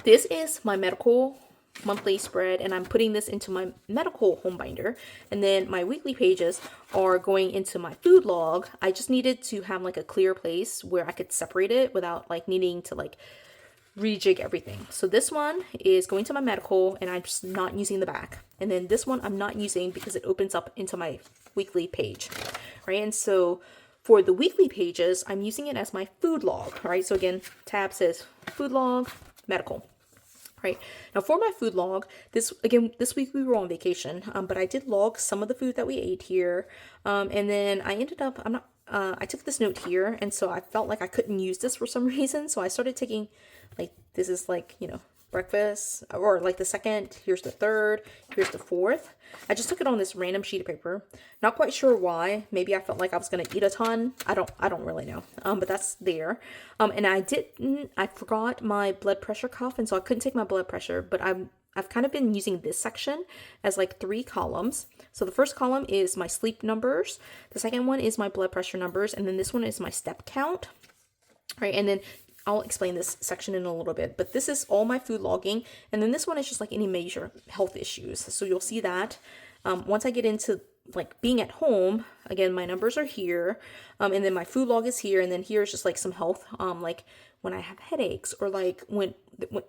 this is my medical monthly spread, and I'm putting this into my medical home binder, and then my weekly pages are going into my food log, I just needed to have like a clear place where I could separate it without like needing to like rejig everything. So this one is going to my medical, and I'm just not using the back. And then this one I'm not using because it opens up into my weekly page, right? And so for the weekly pages, I'm using it as my food log, right? So again, tab says food log, medical. Right. Now for my food log, this week we were on vacation, but I did log some of the food that we ate here. And then I ended up, I took this note here, and so I felt like I couldn't use this for some reason. So I started taking, like, this is like, breakfast, or like the second, here's the third, here's the fourth. I just took it on this random sheet of paper. Not quite sure why. Maybe I felt like I was gonna eat a ton. I don't really know. But that's there. And I forgot my blood pressure cuff, and so I couldn't take my blood pressure, but I've kind of been using this section as like 3 columns. So the first column is my sleep numbers. The second one is my blood pressure numbers, and then this one is my step count. Right, and then I'll explain this section in a little bit, but this is all my food logging. And then this one is just like any major health issues. So you'll see that once I get into like being at home, again, my numbers are here. And then my food log is here. And then here is just like some health, like when I have headaches, or like when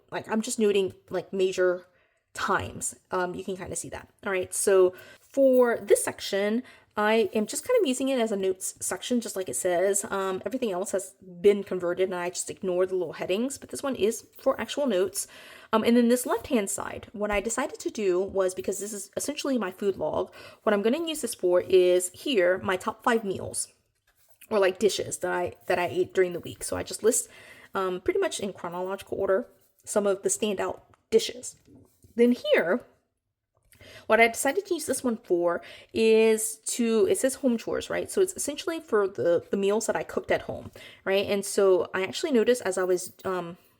like I'm just noting like major times. You can kind of see that. All right. So for this section, I am just kind of using it as a notes section, just like it says. Everything else has been converted, and I just ignore the little headings, but this one is for actual notes. And then this left-hand side, what I decided to do was, because this is essentially my food log, what I'm going to use this for is here, my top 5 meals, or like dishes that I ate during the week. So I just list pretty much in chronological order some of the standout dishes. Then here, what I decided to use this one for is it says home chores, right? So it's essentially for the meals that I cooked at home, right? And so I actually noticed as I was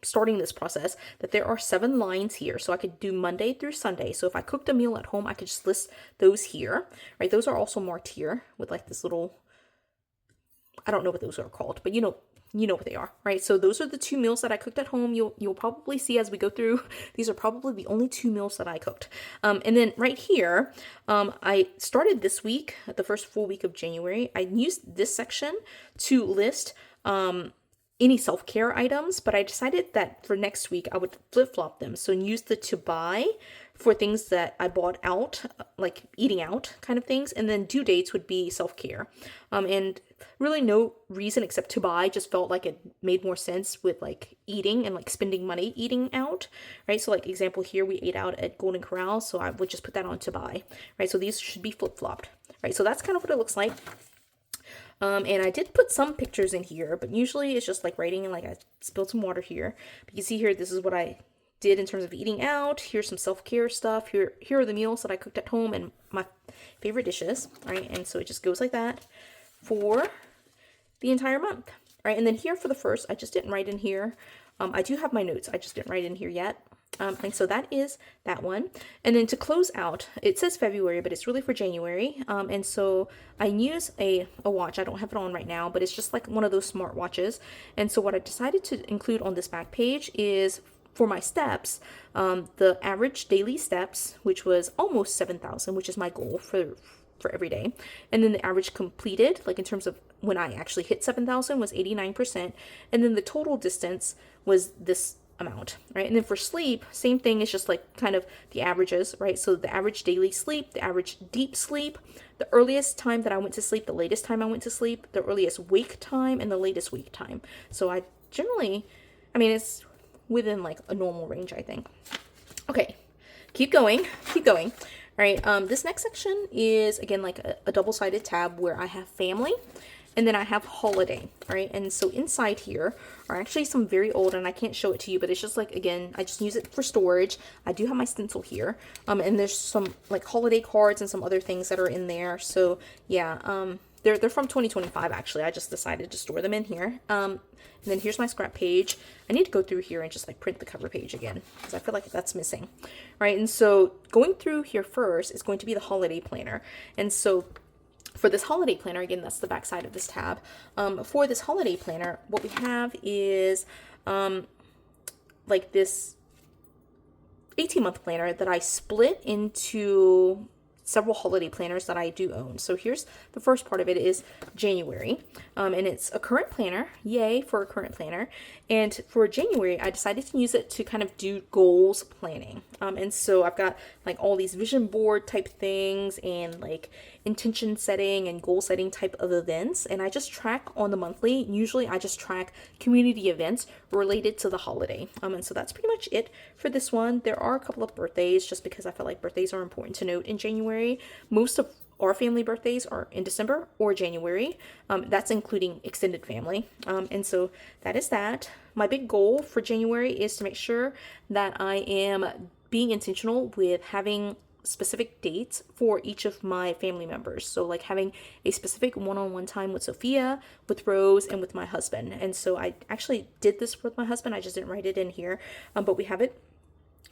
starting this process that there are 7 lines here. So I could do Monday through Sunday. So if I cooked a meal at home, I could just list those here, right? Those are also marked here with like this little, I don't know what those are called, but you know what they are, right? So those are the 2 meals that I cooked at home. You'll probably see as we go through, these are probably the only 2 meals that I cooked. And then right here, I started this week, the first full week of January, I used this section to list any self-care items, but I decided that for next week I would flip-flop them. So use the to buy for things that I bought out, like eating out kind of things, and then due dates would be self-care. And really no reason except to buy, just felt like it made more sense with like eating and like spending money eating out, right? So like example here, we ate out at Golden Corral, so I would just put that on to buy, right? So these should be flip-flopped, right? So that's kind of what it looks like. And I did put some pictures in here, but usually it's just like writing, and like I spilled some water here. But you can see here, this is what I did in terms of eating out. Here's some self-care stuff. Here are the meals that I cooked at home and my favorite dishes, right? And so it just goes like that for the entire month, right? And then here for the first, I just didn't write in here. I do have my notes. I just didn't write in here yet. And so that is that one. And then to close out, it says February, but it's really for January. And so I use a watch. I don't have it on right now, but it's just like one of those smart watches. And so what I decided to include on this back page is for my steps, the average daily steps, which was almost 7,000, which is my goal for every day. And then the average completed, like in terms of when I actually hit 7,000, was 89%. And then the total distance was this amount, right? And then for sleep, same thing. It's just like kind of the averages, right? So the average daily sleep, the average deep sleep, the earliest time that I went to sleep, the latest time I went to sleep, the earliest wake time, and the latest wake time. So I generally, it's within like a normal range, I think. Okay, keep going. All right, this next section is again like a double-sided tab where I have family, and then I have holiday, right? And so inside here are actually some very old, and I can't show it to you, but it's just like, again, I just use it for storage. I do have my stencil here, and there's some like holiday cards and some other things that are in there. So yeah, they're from 2025 actually. I just decided to store them in here. And then here's my scrap page. I need to go through here and just like print the cover page again, because I feel like that's missing, right? And so going through here first is going to be the holiday planner. And so for this holiday planner, again, that's the back side of this tab. For this holiday planner, what we have is like this 18-month planner that I split into several holiday planners that I do own. So here's the first part of it is January, and it's a current planner. Yay for a current planner. And for January, I decided to use it to kind of do goals planning. And so I've got like all these vision board type things and like intention setting and goal setting type of events. And I just track on the monthly. Usually I just track community events related to the holiday. And so that's pretty much it for this one. There are a couple of birthdays just because I feel like birthdays are important to note in January. Most of our family birthdays are in December or January. That's including extended family. And so that is that. My big goal for January is to make sure that I am being intentional with having specific dates for each of my family members. So like having a specific one-on-one time with Sophia, with Rose, and with my husband. And so I actually did this with my husband. I just didn't write it in here, but we have it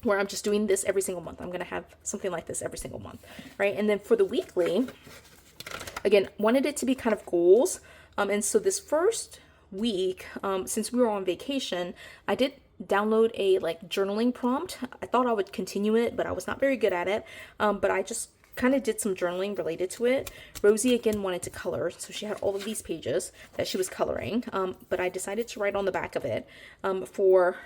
where I'm just doing this every single month. I'm going to have something like this every single month, right? And then for the weekly, again, wanted it to be kind of goals. And so this first week, since we were on vacation, I did download a like journaling prompt. I thought I would continue it, but I was not very good at it. But I just kind of did some journaling related to it. Rosie again wanted to color, so she had all of these pages that she was coloring. But I decided to write on the back of it for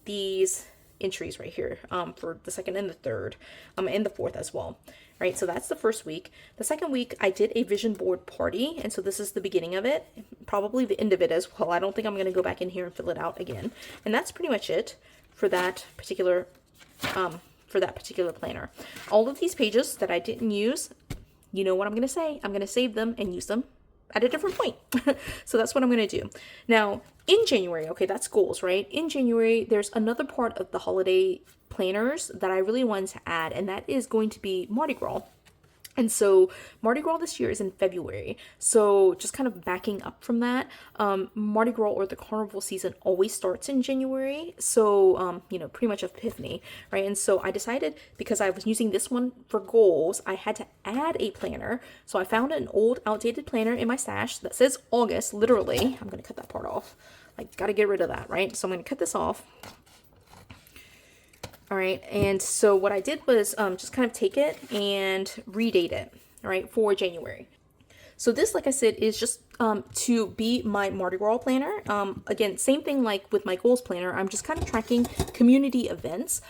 these entries right here for the second and the third and the fourth as well, right? So that's the first week. The second week I did a vision board party, and so this is the beginning of it, probably the end of it as well. I don't think I'm going to go back in here and fill it out again. And that's pretty much it for that particular planner. All of these pages that I didn't use, you know what I'm going to say, I'm going to save them and use them at a different point. So that's what I'm going to do. Now, in January, okay, that's goals, right? In January, there's another part of the holiday planners that I really wanted to add, and that is going to be Mardi Gras. And so Mardi Gras this year is in February. So just kind of backing up from that, Mardi Gras or the carnival season always starts in January. So, pretty much Epiphany, right? And so I decided, because I was using this one for goals, I had to add a planner. So I found an old outdated planner in my stash that says August, literally. I'm going to cut that part off. I got to get rid of that, right? So I'm going to cut this off. All right, and so what I did was just kind of take it and redate it, all right, for January. So this, like I said, is just to be my Mardi Gras planner. Again, same thing like with my goals planner. I'm just kind of tracking community events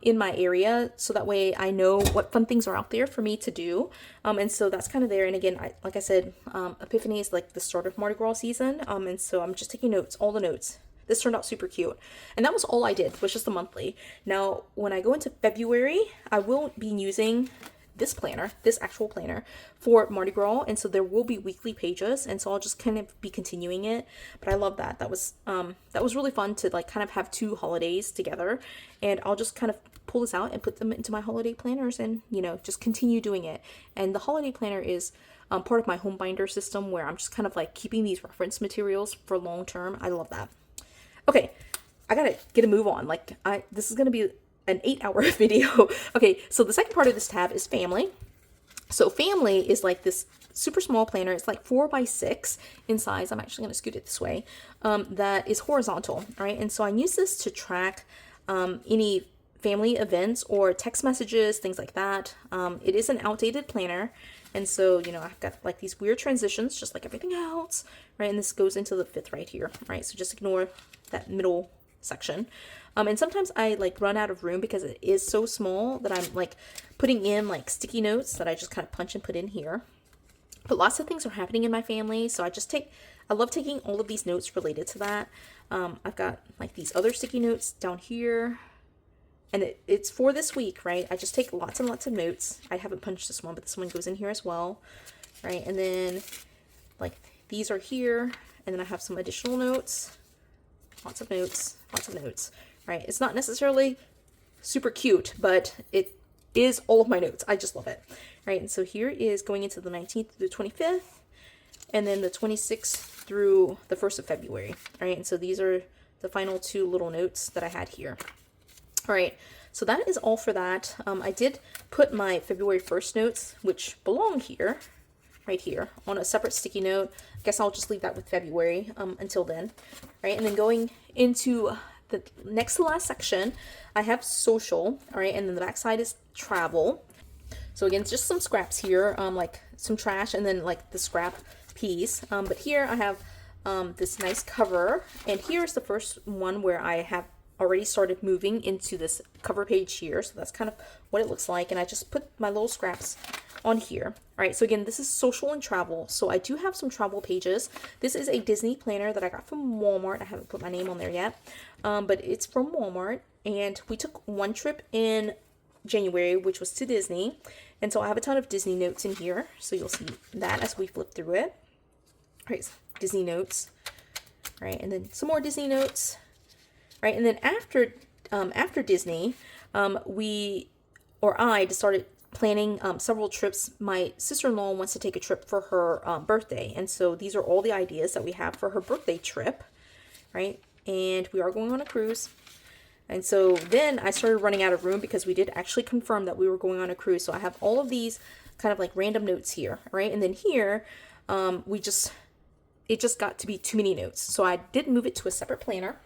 in my area, so that way I know what fun things are out there for me to do. And so that's kind of there. And again, like I said, Epiphany is like the start of Mardi Gras season. And so I'm just taking notes, all the notes. This turned out super cute. And that was all I did, was just a monthly. Now, when I go into February, I will be using this planner, this actual planner for Mardi Gras. And so there will be weekly pages. And so I'll just kind of be continuing it. But I love that. That was really fun to like kind of have two holidays together. And I'll just kind of pull this out and put them into my holiday planners and, just continue doing it. And the holiday planner is part of my home binder system, where I'm just kind of like keeping these reference materials for long term. I love that. Okay, I gotta get a move on. This is gonna be an 8-hour video. Okay, so the second part of this tab is family. So family is like this super small planner. It's like 4x6 in size. I'm actually gonna scoot it this way. That is horizontal, all right? And so I use this to track any family events or text messages, things like that. It is an outdated planner. And so, I've got like these weird transitions, just like everything else, right? And this goes into the 5th right here, right? So just ignore that middle section. And sometimes I like run out of room because it is so small that I'm like putting in like sticky notes that I just kind of punch and put in here. But lots of things are happening in my family. So I love taking all of these notes related to that. I've got like these other sticky notes down here. And it's for this week, right? I just take lots and lots of notes. I haven't punched this one, but this one goes in here as well, right? And then like these are here, and then I have some additional notes, lots of notes, right? It's not necessarily super cute, but it is all of my notes. I just love it, right? And so here is going into the 19th through the 25th, and then the 26th through the 1st of February, right? And so these are the final 2 little notes that I had here. All right, so that is all for that. I did put my February 1st notes, which belong here, right here, on a separate sticky note. I guess I'll just leave that with February until then, right? And then going into the next to last section, I have social, all right, and then the back side is travel. So again, it's just some scraps here, like some trash and then like the scrap piece. But here I have this nice cover, and here's the first one where I have already started moving into this cover page here. So that's kind of what it looks like, and I just put my little scraps on here. All right, so again, this is social and travel. So I do have some travel pages. This is a Disney planner that I got from Walmart. I haven't put my name on there yet, but it's from Walmart, and we took one trip in January, which was to Disney, and so I have a ton of Disney notes in here, so you'll see that as we flip through it. All right, so Disney notes. All right, and then some more Disney notes. All right, and then after Disney, I started planning several trips. My sister-in-law wants to take a trip for her birthday, and so these are all the ideas that we have for her birthday trip, right? And we are going on a cruise. And so then I started running out of room because we did actually confirm that we were going on a cruise. So I have all of these kind of like random notes here, right? And then here, it just got to be too many notes. So I did move it to a separate planner.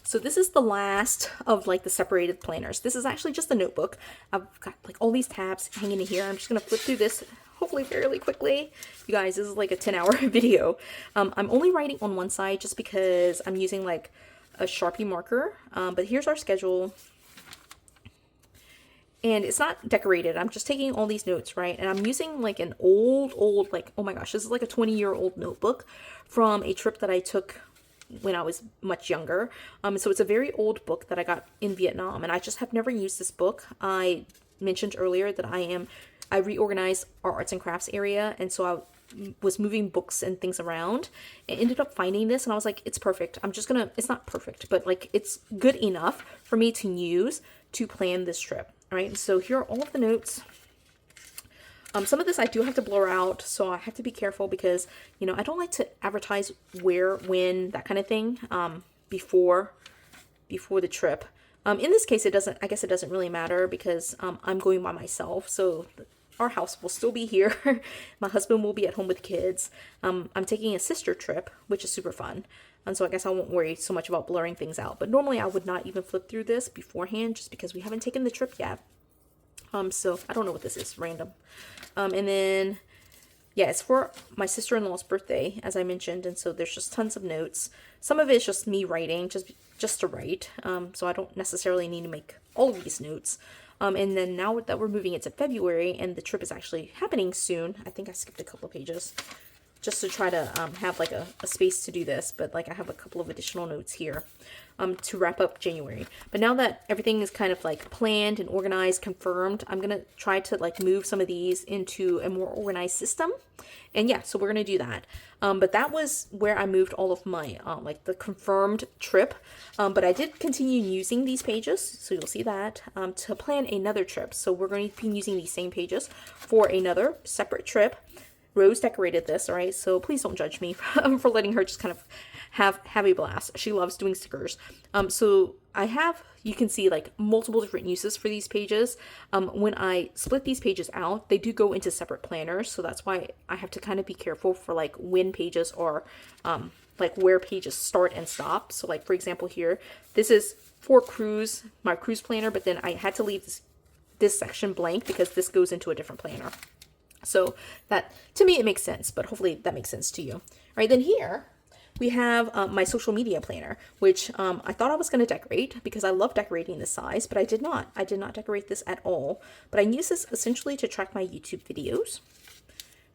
So this is the last of like the separated planners. This is actually just a notebook. I've got like all these tabs hanging in here. I'm just going to flip through this hopefully fairly quickly. You guys, this is like a 10-hour video. I'm only writing on one side just because I'm using like a Sharpie marker, but here's our schedule, and it's not decorated. I'm just taking all these notes, right? And I'm using like an old, like, oh my gosh, this is like a 20-year-old notebook from a trip that I took when I was much younger. So it's a very old book that I got in Vietnam, and I just have never used this book. I mentioned earlier that I reorganized our arts and crafts area, and so I was moving books and things around and ended up finding this, and I was like, it's perfect. It's not perfect, but like it's good enough for me to use to plan this trip. All right, so here are all of the notes. Some of this I do have to blur out, so I have to be careful because, you know, I don't like to advertise where, when, that kind of thing before the trip. In this case, I guess it doesn't really matter because I'm going by myself, so our house will still be here. My husband will be at home with kids. I'm taking a sister trip, which is super fun. And so I guess I won't worry so much about blurring things out. But normally I would not even flip through this beforehand just because we haven't taken the trip yet. So I don't know what this is, random. And then, yeah, it's for my sister-in-law's birthday, as I mentioned. And so there's just tons of notes. Some of it's just me writing, just to write. So I don't necessarily need to make all of these notes. And then now that we're moving it to February and the trip is actually happening soon, I think I skipped a couple of pages just to try to have like a space to do this. But like I have a couple of additional notes here to wrap up January. But now that everything is kind of like planned and organized, confirmed, I'm going to try to like move some of these into a more organized system. And yeah, so we're going to do that. But that was where I moved all of my like the confirmed trip. But I did continue using these pages, so you'll see that, to plan another trip. So we're going to be using these same pages for another separate trip. Rose decorated this, all right? So please don't judge me for letting her just kind of have a blast. She loves doing stickers. So you can see like multiple different uses for these pages. When I split these pages out, they do go into separate planners. So that's why I have to kind of be careful for like when pages are, like where pages start and stop. So like, for example, here, this is for my cruise planner, but then I had to leave this section blank because this goes into a different planner. So that, to me, it makes sense, but hopefully that makes sense to you. All right, then here we have my social media planner, which I thought I was going to decorate because I love decorating this size, but I did not. I did not decorate this at all, but I use this essentially to track my YouTube videos.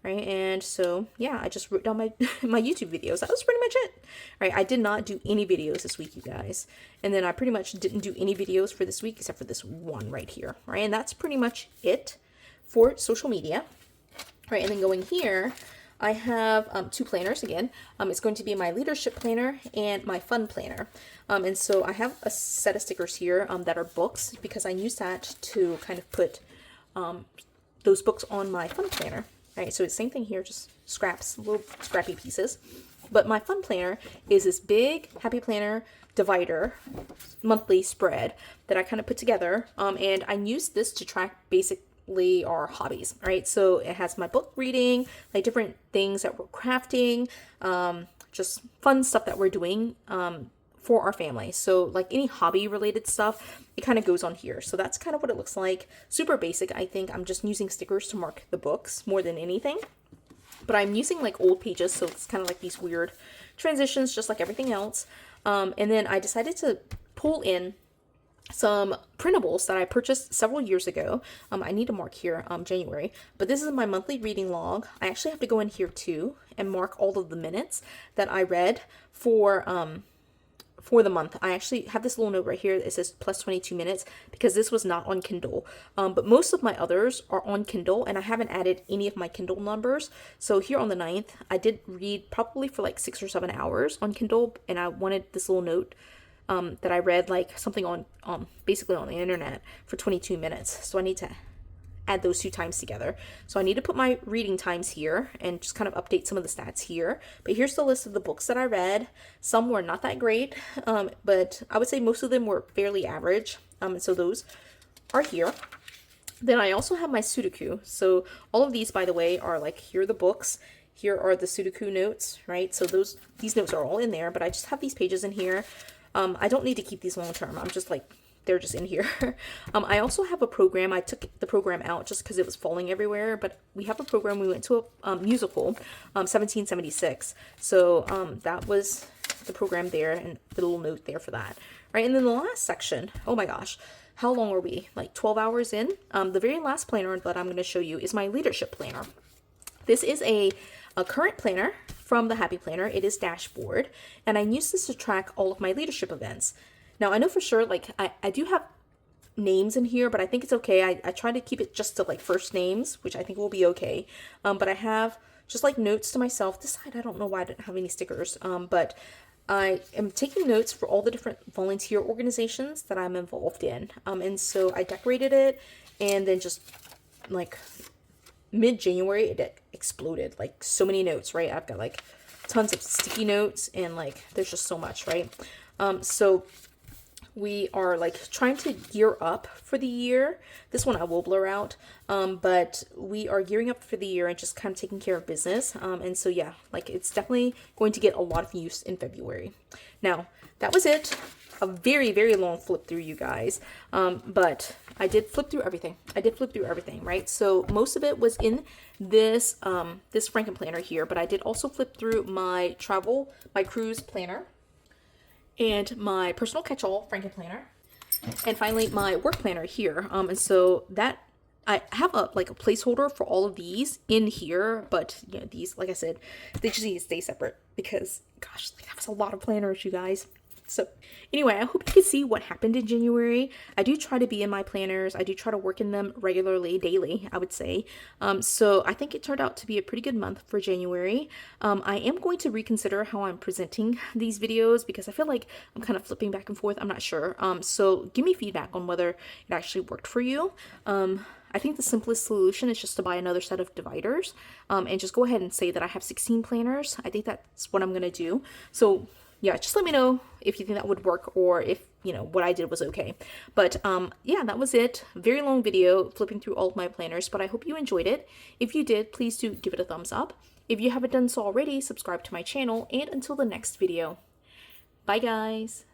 Right, and so yeah, I just wrote down my my YouTube videos. That was pretty much it. Right, I did not do any videos this week, you guys, and then I pretty much didn't do any videos for this week except for this one right here. Right, and that's pretty much it for social media. Right, and then going here, I have two planners again. It's going to be my leadership planner and my fun planner. And so I have a set of stickers here that are books because I use that to kind of put those books on my fun planner. Right, so it's the same thing here, just scraps, little scrappy pieces. But my fun planner is this big happy planner divider monthly spread that I kind of put together. And I use this to track basically our hobbies, right? So it has my book reading, like different things that we're crafting, just fun stuff that we're doing for our family. So like any hobby related stuff, it kind of goes on here. So that's kind of what it looks like. Super basic. I think I'm just using stickers to mark the books more than anything. But I'm using like old pages, so it's kind of like these weird transitions, just like everything else. And then I decided to pull in some printables that I purchased several years ago. I need to mark here January, but this is my monthly reading log. I actually have to go in here too and mark all of the minutes that I read for the month. I actually have this little note right here that says plus 22 minutes because this was not on Kindle. But most of my others are on Kindle, and I haven't added any of my Kindle numbers. So here on the 9th, I did read probably for like 6 or 7 hours on Kindle, and I wanted this little note that I read like something on basically on the internet for 22 minutes. So I need to add those 2 times together. So I need to put my reading times here and just kind of update some of the stats here. But here's the list of the books that I read. Some were not that great, but I would say most of them were fairly average. And so those are here. Then I also have my Sudoku. So all of these, by the way, are like, here are the books. Here are the Sudoku notes, right? So these notes are all in there, but I just have these pages in here. I don't need to keep these long term. I'm just like, they're just in here. I also have a program. I took the program out just because it was falling everywhere, but we have a program. We went to a musical, 1776. So that was the program there, and the little note there for that. Right, and then the last section, oh my gosh, how long are we? Like 12 hours in? The very last planner that I'm going to show you is my leadership planner. This is a current planner from the Happy Planner. It is dashboard, and I use this to track all of my leadership events. Now, I know for sure, like, I do have names in here, but I think it's okay. I try to keep it just to, like, first names, which I think will be okay. But I have just, like, notes to myself. This side, I don't know why I didn't have any stickers, but I am taking notes for all the different volunteer organizations that I'm involved in. And so I decorated it, and then just, like, mid-January, it exploded. Like, so many notes, right? I've got, like, tons of sticky notes, and, like, there's just so much, right? So we are like trying to gear up for the year. This one I will blur out, but we are gearing up for the year and just kind of taking care of business. And so yeah, like it's definitely going to get a lot of use in February. Now, that was it. A very, very long flip through, you guys. But I did flip through everything. Right? So most of it was in this this FRANKENPLANNER here, but I did also flip through my cruise planner, and my personal catch-all FRANKENPLANNER, and finally my work planner here. And so that I have a placeholder for all of these in here, but you know, these, like I said, they just need to stay separate because gosh, that was a lot of planners, you guys. So anyway, I hope you can see what happened in January. I do try to be in my planners. I do try to work in them regularly, daily, I would say. So I think it turned out to be a pretty good month for January. I am going to reconsider how I'm presenting these videos because I feel like I'm kind of flipping back and forth. I'm not sure. So give me feedback on whether it actually worked for you. I think the simplest solution is just to buy another set of dividers and just go ahead and say that I have 16 planners. I think that's what I'm going to do. So yeah, just let me know if you think that would work or if, you know, what I did was okay. But yeah, that was it. Very long video flipping through all of my planners, but I hope you enjoyed it. If you did, please do give it a thumbs up. If you haven't done so already, subscribe to my channel, and until the next video. Bye, guys.